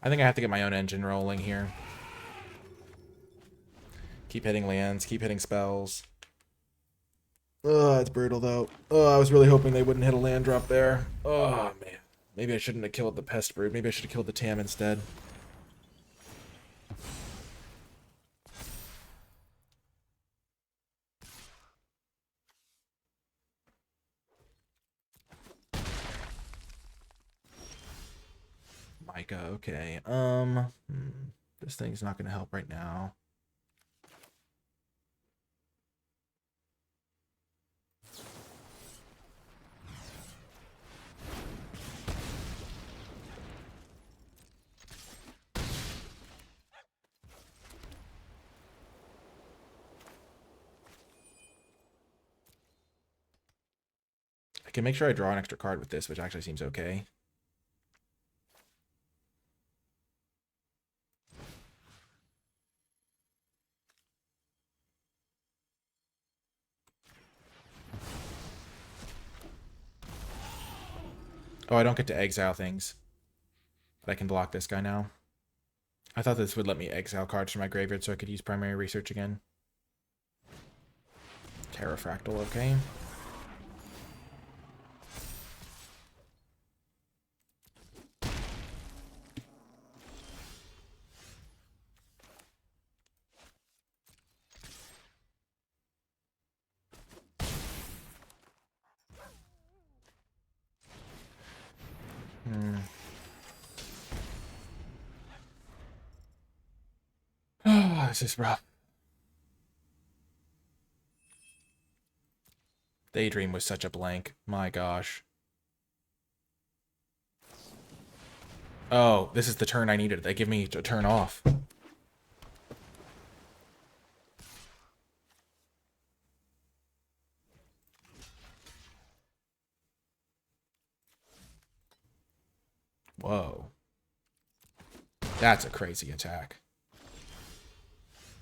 I think I have to get my own engine rolling here. Keep hitting lands, keep hitting spells. Oh, it's brutal though. Oh, I was really hoping they wouldn't hit a land drop there. Oh, man. Maybe I shouldn't have killed the Pest Brood. Maybe I should have killed the TAM instead. Micah, okay. This thing's not going to help right now. I can make sure I draw an extra card with this, which actually seems okay. Oh, I don't get to exile things. But I can block this guy now. I thought this would let me exile cards from my graveyard so I could use primary research again. Terrafractal, okay. Oh, this is rough. Daydream was such a blank. My gosh. Oh, this is the turn I needed. They give me a turn off. Whoa. That's a crazy attack.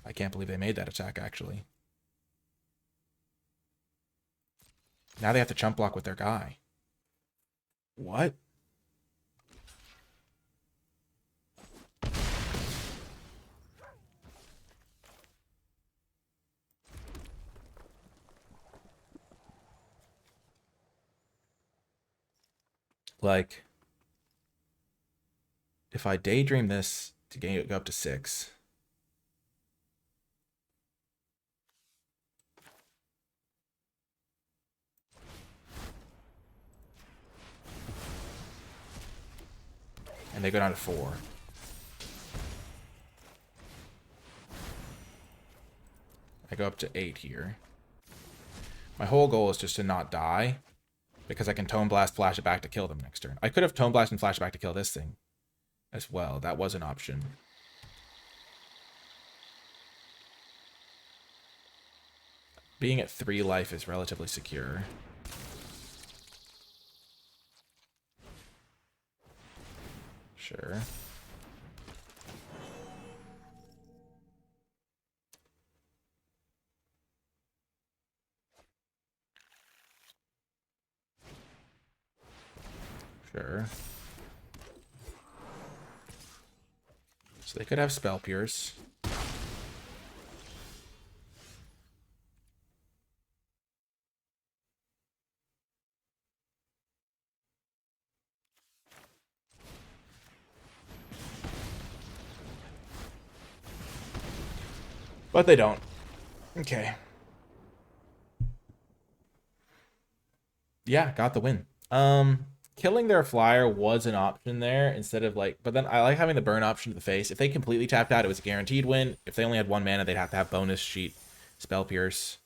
I can't believe they made that attack, actually. Now they have to chump block with their guy. What? Like, if I daydream this to go up to 6... and they go down to 4. I go up to 8 here. My whole goal is just to not die, because I can Tone Blast, flash it back to kill them next turn. I could have Tone Blast and flash it back to kill this thing as well. That was an option. Being at 3 life is relatively secure. Sure. Sure. So they could have Spell Pierce. But they don't. Okay. Yeah, got the win. Killing their flyer was an option there instead of like, but then I like having the burn option to the face. If they completely tapped out, it was a guaranteed win. If they only had 1 mana, they'd have to have bonus sheet, Spell Pierce.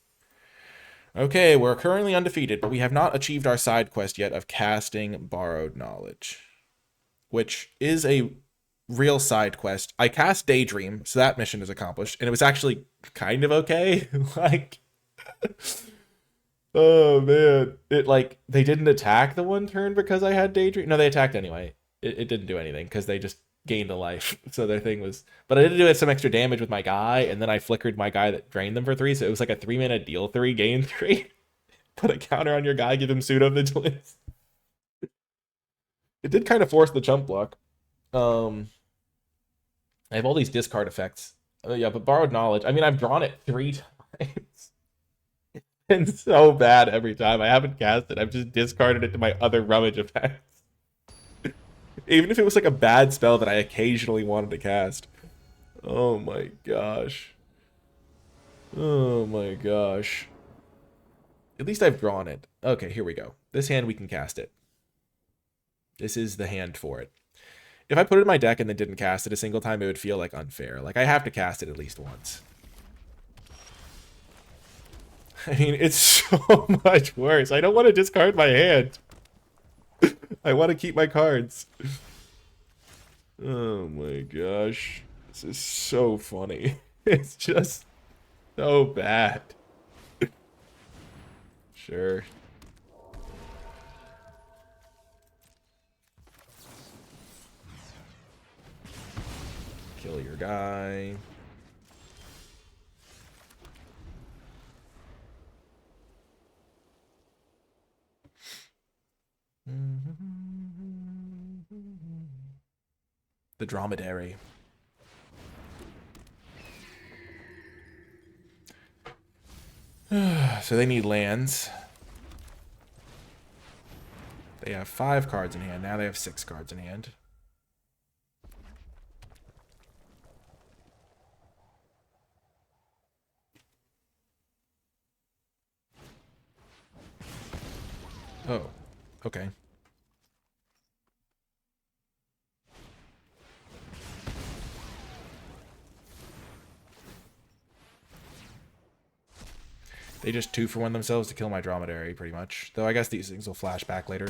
Okay, we're currently undefeated, but we have not achieved our side quest yet of casting Borrowed Knowledge, which is a real side quest. I cast Daydream, so that mission is accomplished, and it was actually kind of okay. Like, oh man, it like they didn't attack the one turn because I had Daydream. No, they attacked anyway. It didn't do anything because they just gained a life. So their thing was, but I did do some extra damage with my guy, and then I flickered my guy that drained them for 3. So it was like a 3-mana deal 3, gain 3. Put a counter on your guy, give him pseudo vigilance. It did kind of force the chump block. I have all these discard effects. Yeah, but Borrowed Knowledge. I mean, I've drawn it 3 times. It's so bad every time. I haven't cast it. I've just discarded it to my other rummage effects. Even if it was like a bad spell that I occasionally wanted to cast. Oh my gosh. Oh my gosh. At least I've drawn it. Okay, here we go. This hand, we can cast it. This is the hand for it. If I put it in my deck and then didn't cast it a single time, it would feel like unfair. Like, I have to cast it at least once. I mean, it's so much worse. I don't want to discard my hand. I want to keep my cards. Oh my gosh. This is so funny. It's just so bad. Sure. Kill your guy. The dromedary. So they need lands. They have 5 cards in hand. Now they have 6 cards in hand. Oh, okay. They just 2-for-1 themselves to kill my dromedary, pretty much. Though I guess these things will flash back later.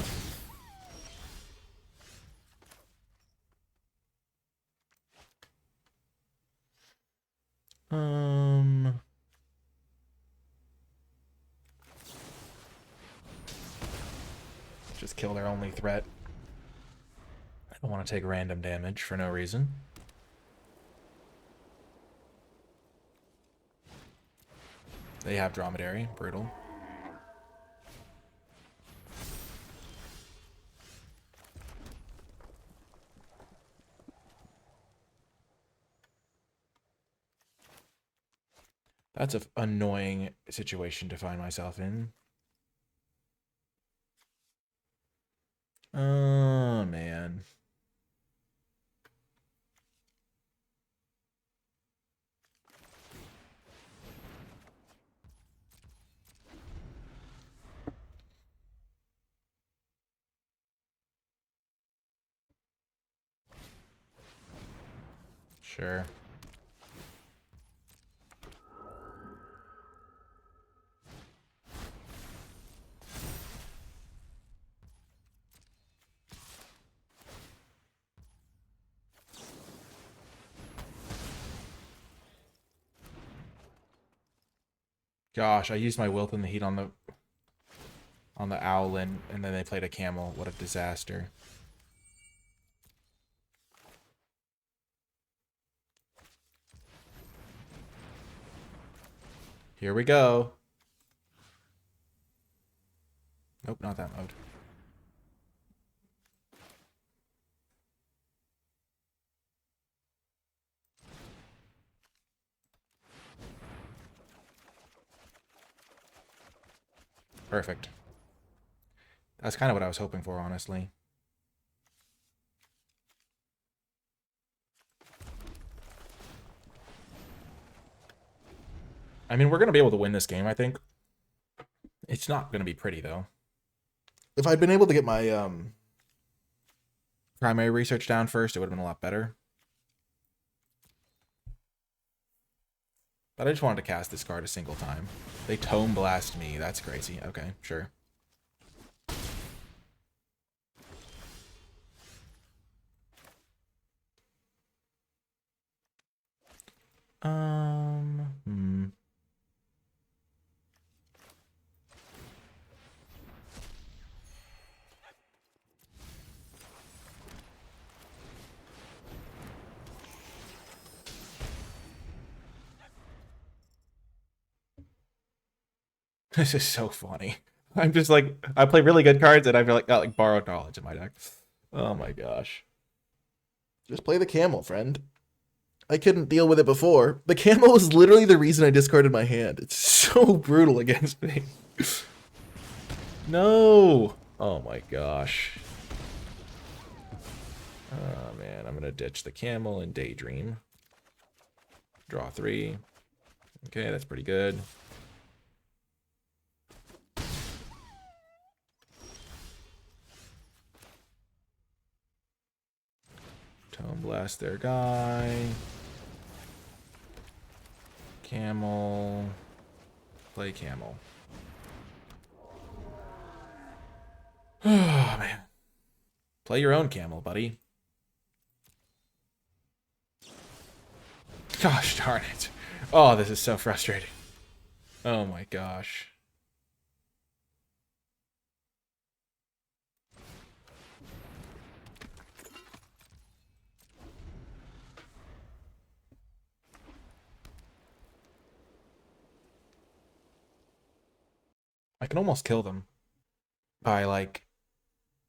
Just kill their only threat. I don't want to take random damage for no reason. They have dromedary. Brutal. That's an annoying situation to find myself in. Oh, man. Sure. Gosh, I used my Wilt in the Heat on the owl and then they played a camel. What a disaster. Here we go. Nope, not that mode. Perfect. That's kind of what I was hoping for, honestly. I mean, we're going to be able to win this game, I think. It's not going to be pretty, though. If I'd been able to get my primary research down first, it would have been a lot better. But I just wanted to cast this card a single time. They Tome Blast me. That's crazy. Okay, sure. Hmm. This is so funny. I'm just like, I play really good cards and I feel like got like borrowed knowledge in my deck. Oh my gosh. Just play the camel, friend. I couldn't deal with it before. The camel was literally the reason I discarded my hand. It's so brutal against me. No. Oh my gosh. Oh man, I'm gonna ditch the camel and daydream. Draw 3. Okay, that's pretty good. Tome Blast their guy. Camel. Play camel. Oh, man. Play your own camel, buddy. Gosh darn it. Oh, this is so frustrating. Oh my gosh. I can almost kill them by like,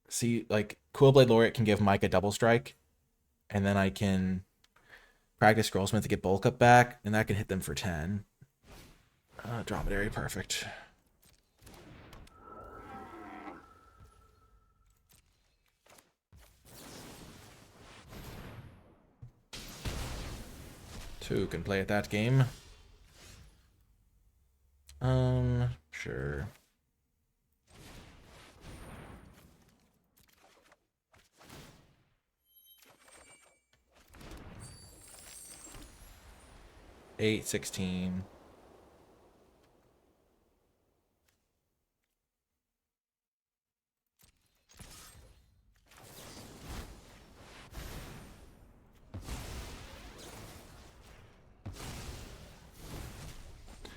see, like Quillblade Laureate can give Mike a double strike, and then I can practice Scrollsmith to get bulk up back, and that can hit them for 10. Dromedary, perfect. Two can play at that game. Sure. Eight, 16.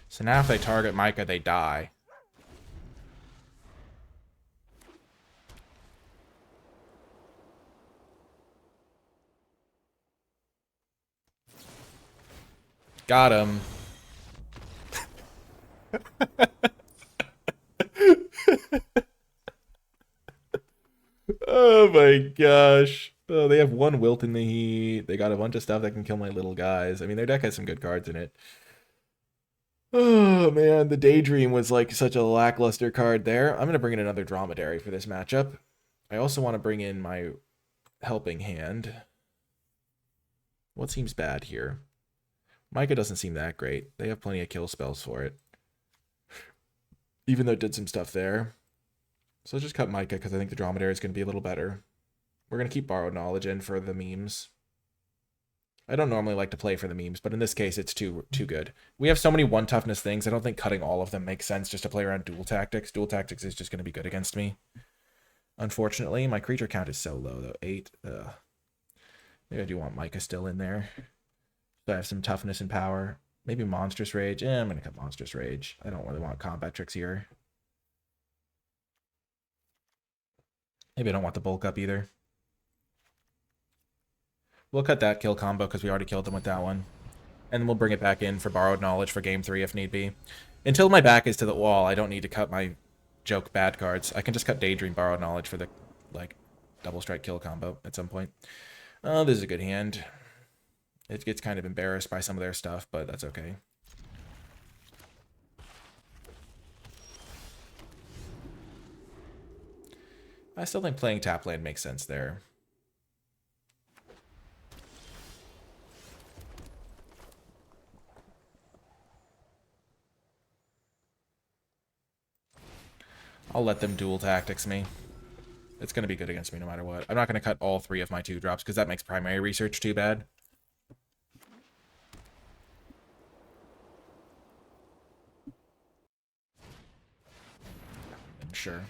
So now if they target Micah, they die. Got him. Oh my gosh. Oh, they have one Wilt in the Heat. They got a bunch of stuff that can kill my little guys. I mean, their deck has some good cards in it. Oh man, the Daydream was like such a lackluster card there. I'm going to bring in another Dromedary for this matchup. I also want to bring in my Helping Hand. What seems bad here? Micah doesn't seem that great. They have plenty of kill spells for it. Even though it did some stuff there. So let's just cut Micah because I think the Dromedary is going to be a little better. We're going to keep Borrowed Knowledge in for the memes. I don't normally like to play for the memes, but in this case, it's too good. We have so many one toughness things. I don't think cutting all of them makes sense just to play around dual tactics. Dual tactics is just going to be good against me. Unfortunately, my creature count is so low, though. 8. Maybe I do want Micah still in there. So I have some toughness and power. Maybe Monstrous Rage. I'm going to cut Monstrous Rage. I don't really want Combat Tricks here. Maybe I don't want the bulk up either. We'll cut that kill combo because we already killed them with that one. And then we'll bring it back in for Borrowed Knowledge for game 3 if need be. Until my back is to the wall, I don't need to cut my joke bad cards. I can just cut Daydream Borrowed Knowledge for the like double strike kill combo at some point. Oh, this is a good hand. It gets kind of embarrassed by some of their stuff, but that's okay. I still think playing tap land makes sense there. I'll let them dual tactics me. It's going to be good against me no matter what. I'm not going to cut all 3 of my 2-drops because that makes primary research too bad. Sure.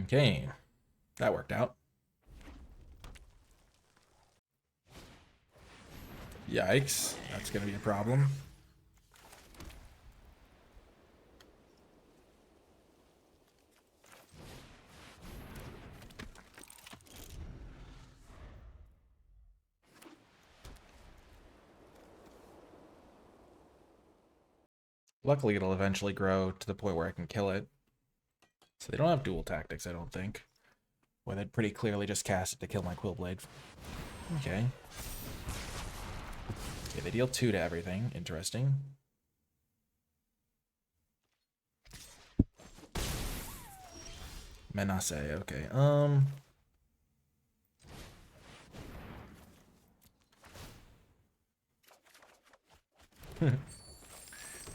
Okay, that worked out. Yikes, that's going to be a problem. Luckily, it'll eventually grow to the point where I can kill it. So they don't have dual tactics, I don't think. Or they'd pretty clearly just cast it to kill my Quillblade. Okay. Okay, they deal 2 to everything. Interesting. Menace, okay.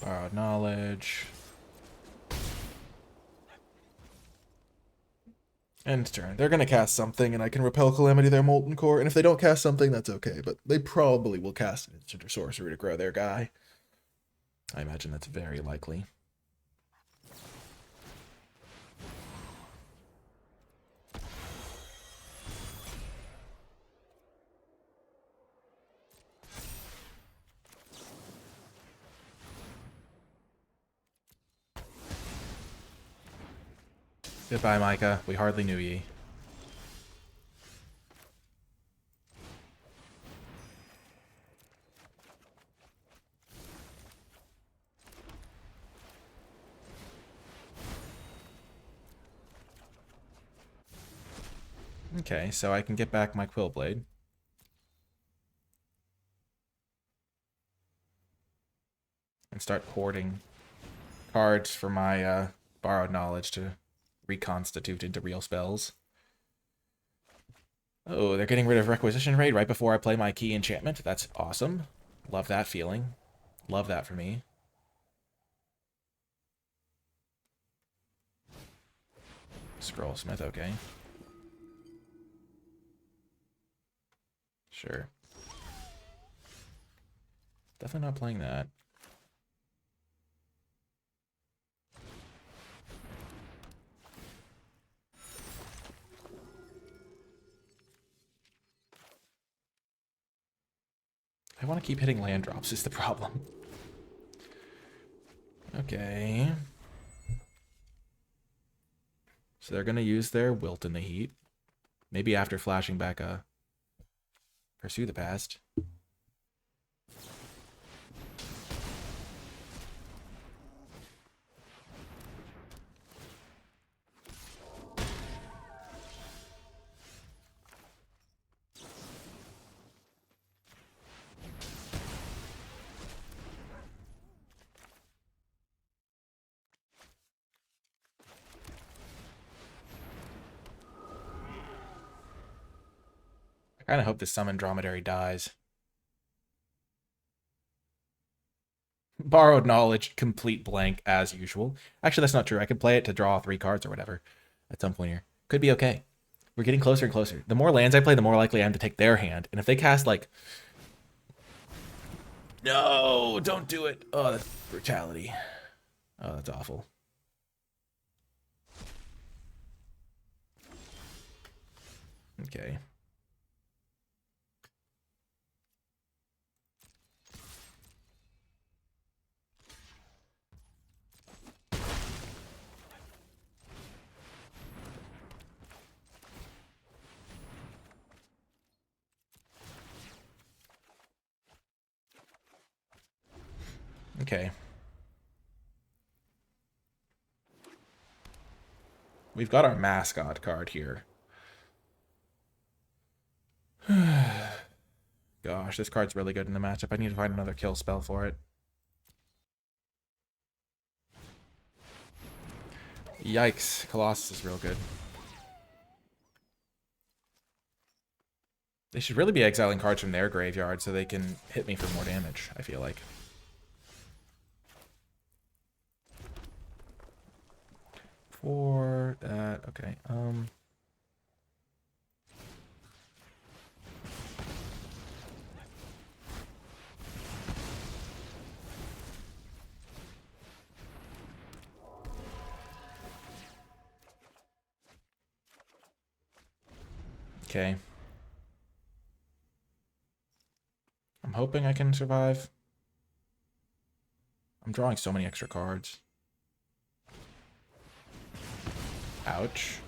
Borrowed Knowledge. End turn. They're going to cast something, and I can repel Calamity their Molten Core. And if they don't cast something, that's okay. But they probably will cast an instant or sorcery to grow their guy. I imagine that's very likely. Goodbye, Micah. We hardly knew ye. Okay, so I can get back my Quillblade. And start hoarding cards for my borrowed knowledge to reconstitute into real spells. Oh, they're getting rid of Requisition Raid right before I play my key enchantment. That's awesome. Love that feeling. Love that for me. Scrollsmith, okay. Sure. Definitely not playing that. I want to keep hitting land drops is the problem. Okay. So they're going to use their Wilt in the Heat. Maybe after flashing back a Pursue the Past. I kind of hope this Summon Dromedary dies. Borrowed Knowledge, complete blank as usual. Actually, that's not true. I could play it to draw 3 cards or whatever at some point here. Could be okay. We're getting closer and closer. The more lands I play, the more likely I am to take their hand. And if they cast like... No, don't do it. Oh, that's brutality. Oh, that's awful. Okay. Okay. We've got our mascot card here. Gosh, this card's really good in the matchup. I need to find another kill spell for it. Yikes. Colossus is real good. They should really be exiling cards from their graveyard so they can hit me for more damage, I feel like. For that, okay. Okay. I'm hoping I can survive. I'm drawing so many extra cards. Ouch.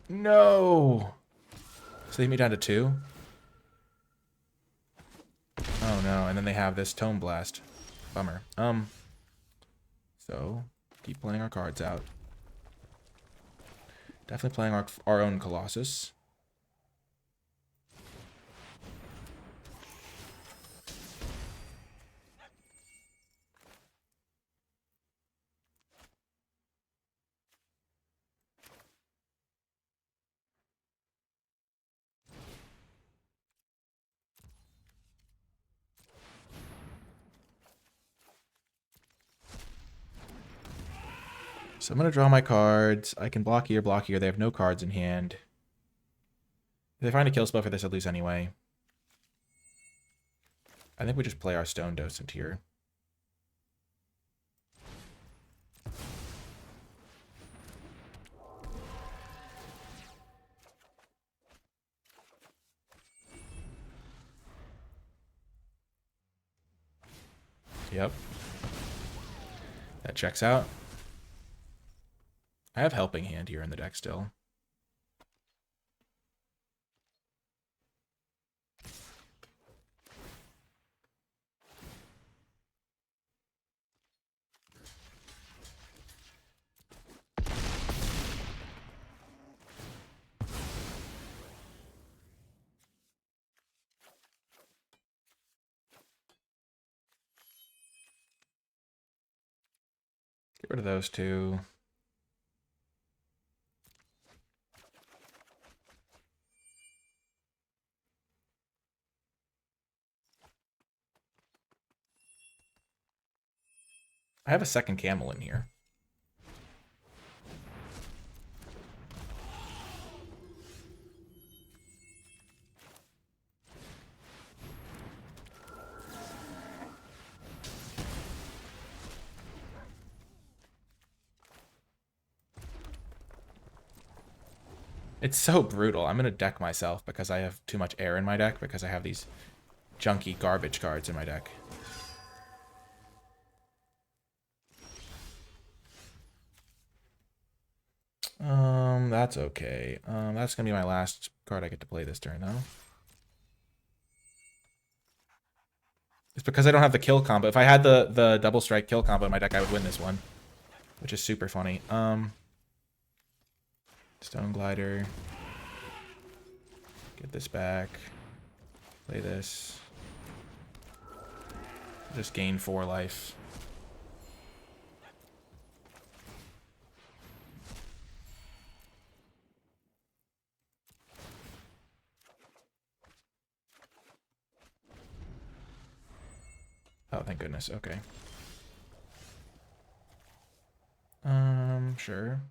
No! Save me down to 2? Oh no, and then they have this Tome Blast. Bummer. So, keep playing our cards out. Definitely playing our own Colossus. So I'm going to draw my cards. I can block here, block here. They have no cards in hand. If they find a kill spell for this, I'll lose anyway. I think we just play our Stone Docent here. Yep. That checks out. I have Helping Hand here in the deck still. Get rid of those two. I have a second camel in here. It's so brutal. I'm going to deck myself because I have too much air in my deck because I have these junky garbage cards in my deck. That's okay. That's going to be my last card I get to play this turn, though. It's because I don't have the kill combo. If I had the double strike kill combo in my deck, I would win this one, which is super funny. Stone Glider. Get this back. Play this. Just gain 4 life. Oh, thank goodness. Okay. Sure.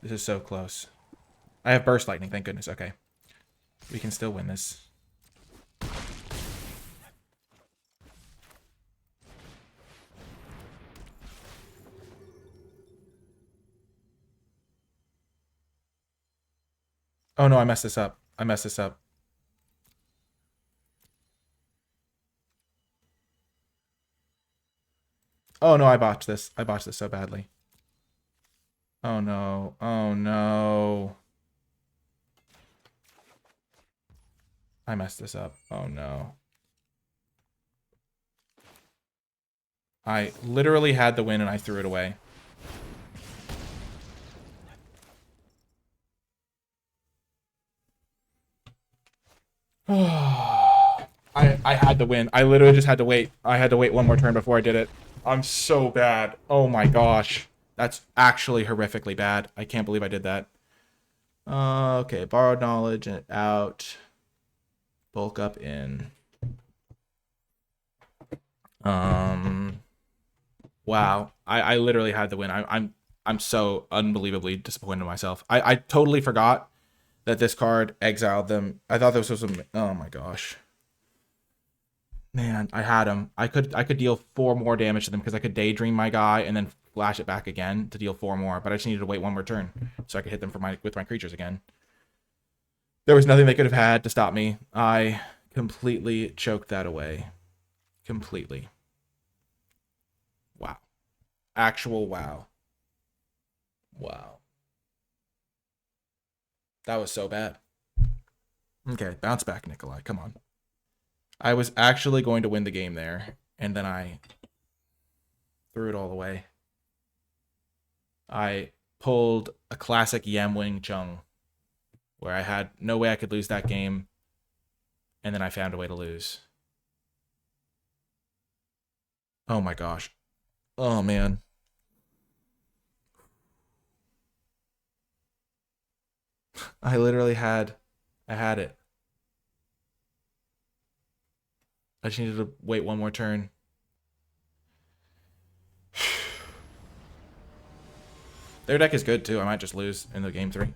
This is so close. I have Burst Lightning, thank goodness. Okay. We can still win this. Oh no, I messed this up. I messed this up. Oh no, I botched this. I botched this so badly. Oh no. Oh no. I messed this up. Oh no. I literally had the win and I threw it away. I had to win. I literally just had to wait. I had to wait one more turn before I did it. I'm so bad. Oh my gosh. That's actually horrifically bad. I can't believe I did that. Okay, borrowed knowledge and out. Bulk up in. Wow. I literally had to win. I'm so unbelievably disappointed in myself. I totally forgot that this card exiled them. I thought this was a, oh my gosh. Man, I had him. I could deal 4 more damage to them because I could daydream my guy and then flash it back again to deal 4 more. But I just needed to wait one more turn so I could hit them with my creatures again. There was nothing they could have had to stop me. I completely choked that away. Completely. Wow. Actual wow. Wow. That was so bad. Okay, bounce back, Nikolai. Come on. I was actually going to win the game there, and then I threw it all away. I pulled a classic Yam Wing Chung, where I had no way I could lose that game, and then I found a way to lose. Oh my gosh. Oh man. I literally had it. I just needed to wait one more turn. Their deck is good too. I might just lose in the game 3.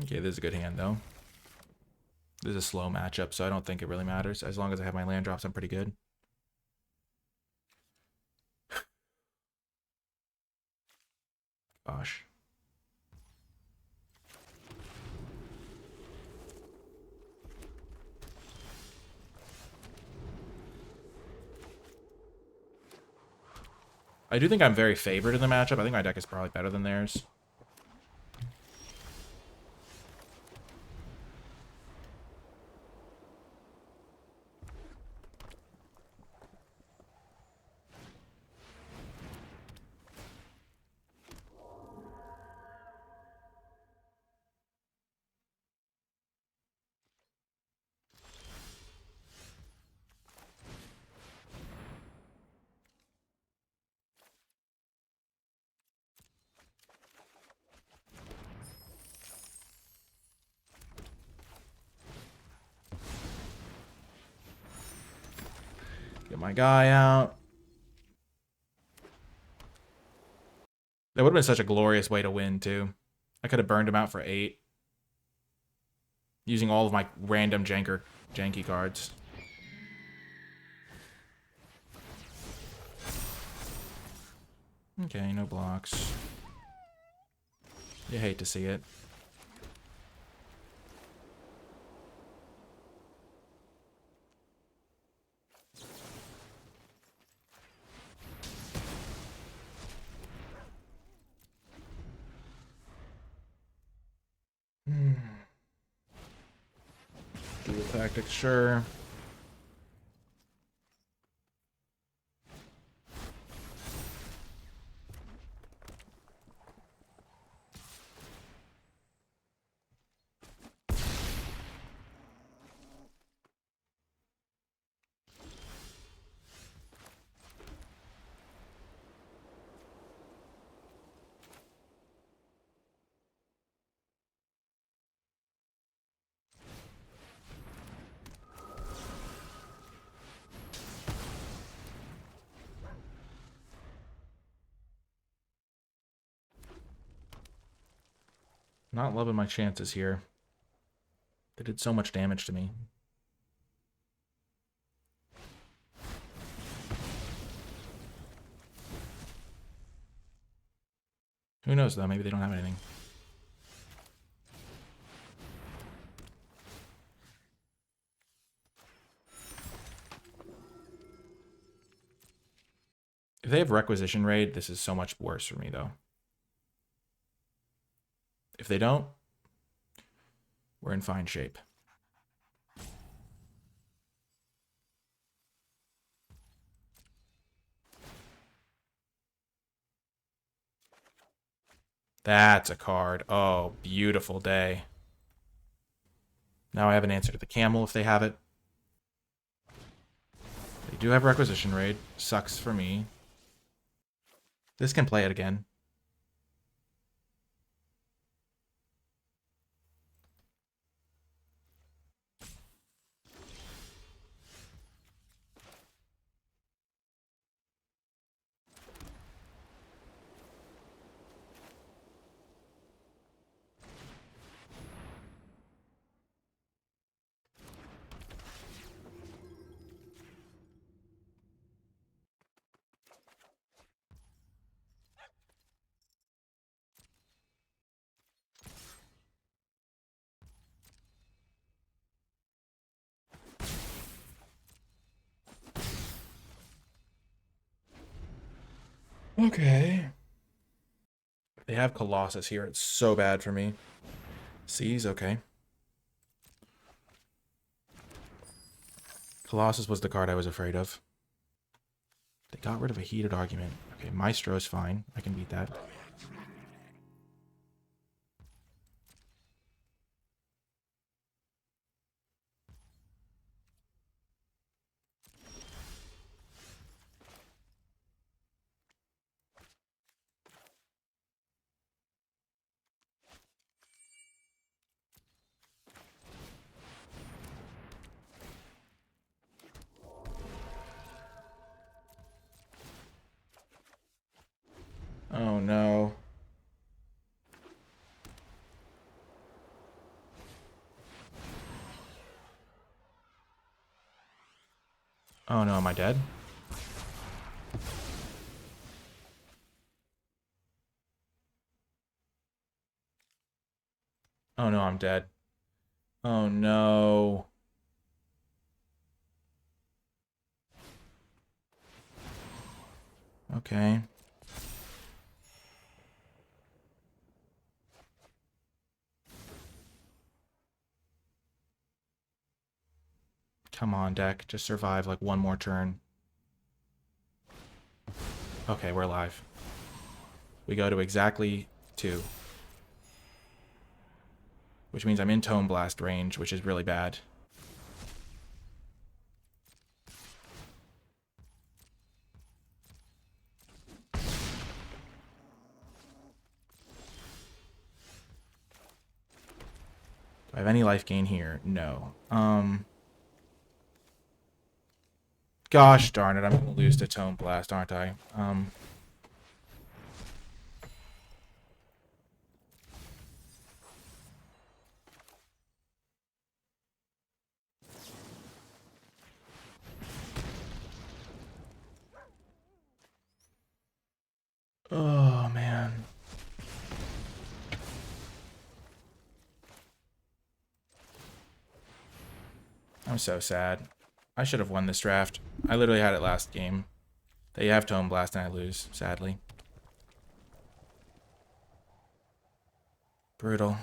Okay, this is a good hand though. This is a slow matchup, so I don't think it really matters. As long as I have my land drops, I'm pretty good. Gosh. I do think I'm very favored in the matchup. I think my deck is probably better than theirs. my guy out. That would have been such a glorious way to win, too. I could have burned him out for 8. Using all of my random janky cards. Okay, no blocks. You hate to see it. Dual tactics, sure. Not loving my chances here. They did so much damage to me. Who knows, though? Maybe they don't have anything. If they have Requisition Raid, this is so much worse for me, though. If they don't, we're in fine shape. That's a card. Oh, beautiful day. Now I have an answer to the camel if they have it. They do have Requisition Raid. Sucks for me. This can play it again. Okay. They have Colossus here. It's so bad for me. Seize, okay. Colossus was the card I was afraid of. They got rid of a heated argument. Okay, Maestro's fine. I can beat that. Oh no. Oh no, am I dead? Oh no, I'm dead. Oh no. Okay. Come on, deck. Just survive like one more turn. Okay, we're alive. We go to exactly 2. Which means I'm in Tome Blast range, which is really bad. Do I have any life gain here? No. Gosh darn it, I'm gonna lose to Tome Blast, aren't I? Oh, man. I'm so sad. I should have won this draft. I literally had it last game. They have Tome Blast and I lose, sadly. Brutal.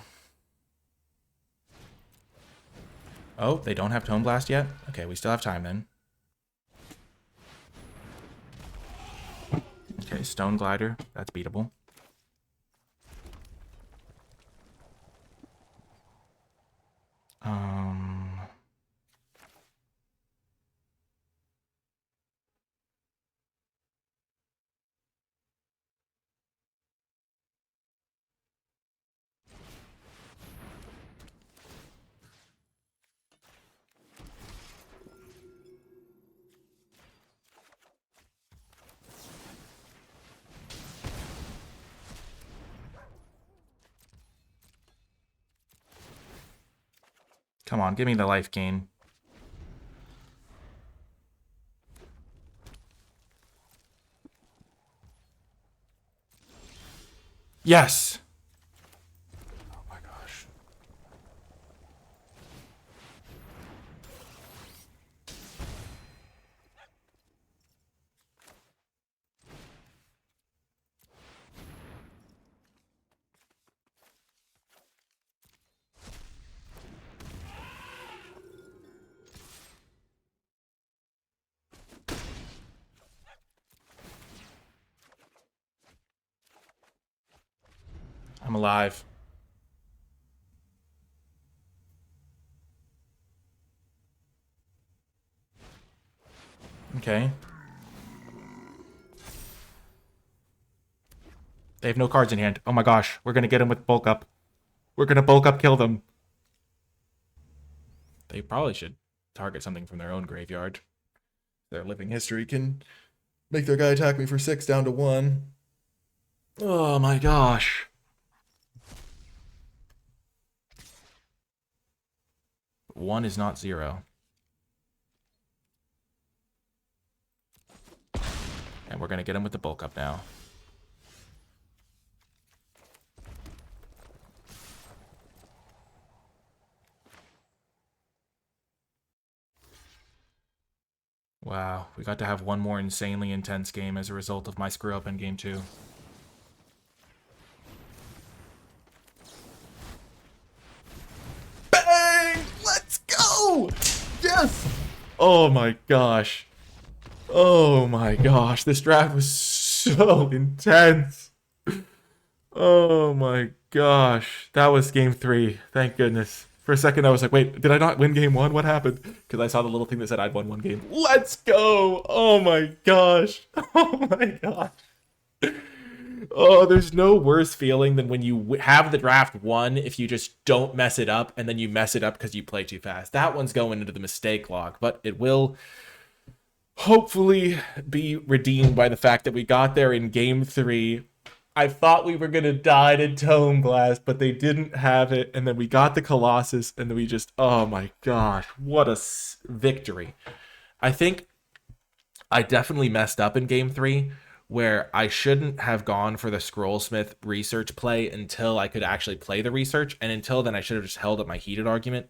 Oh, they don't have Tome Blast yet? Okay, we still have time then. Okay, Stone Glider. That's beatable. Come on, give me the life gain. Yes! Oh my gosh. I'm alive. Okay. They have no cards in hand. Oh my gosh, we're gonna get him with bulk up. We're gonna bulk up kill them. They probably should target something from their own graveyard. Their living history can make their guy attack me for 6 down to 1. Oh my gosh. One is not 0. And we're gonna get him with the bulk up now. Wow, we got to have one more insanely intense game as a result of my screw up in game 2. Bang! Let's go! Yes! Oh my gosh. Oh my gosh, this draft was so intense. Oh my gosh. That was game 3. Thank goodness. For a second, I was like, wait, did I not win game 1? What happened? Because I saw the little thing that said I'd won 1 game. Let's go! Oh my gosh. Oh my gosh. Oh, there's no worse feeling than when you have the draft won if you just don't mess it up and then you mess it up because you play too fast. That one's going into the mistake log, but it will hopefully be redeemed by the fact that we got there in game 3. I thought we were going to die to Tome Blast, but they didn't have it. And then we got the Colossus, and then we just, oh my gosh, what a victory. I think I definitely messed up in game 3, where I shouldn't have gone for the Scrollsmith research play until I could actually play the research. And until then, I should have just held up my heated argument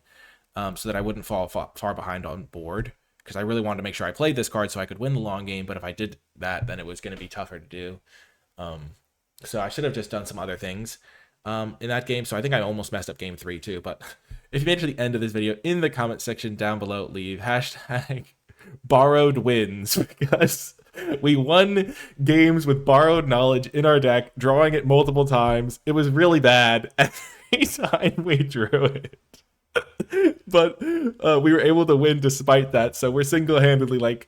so that I wouldn't fall far behind on board. Because I really wanted to make sure I played this card so I could win the long game. But if I did that, then it was going to be tougher to do. So I should have just done some other things in that game. So I think I almost messed up game 3 too. But if you made it to the end of this video, in the comment section down below, leave hashtag borrowed wins, because we won games with borrowed knowledge in our deck, drawing it multiple times. It was really bad every time we drew it. But we were able to win despite that. So we're single-handedly like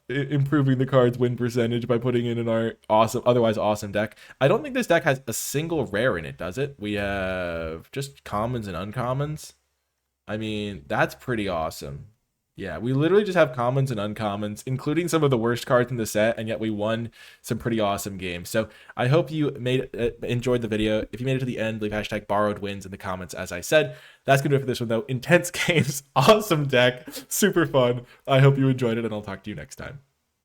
improving the card's win percentage by putting it in our otherwise awesome deck. I don't think this deck has a single rare in it, does it? We have just commons and uncommons. I mean, that's pretty awesome. Yeah, we literally just have commons and uncommons, including some of the worst cards in the set, and yet we won some pretty awesome games. So I hope you enjoyed the video. If you made it to the end, leave hashtag borrowed wins in the comments, as I said. That's going to do it for this one, though. Intense games, awesome deck, super fun. I hope you enjoyed it, and I'll talk to you next time.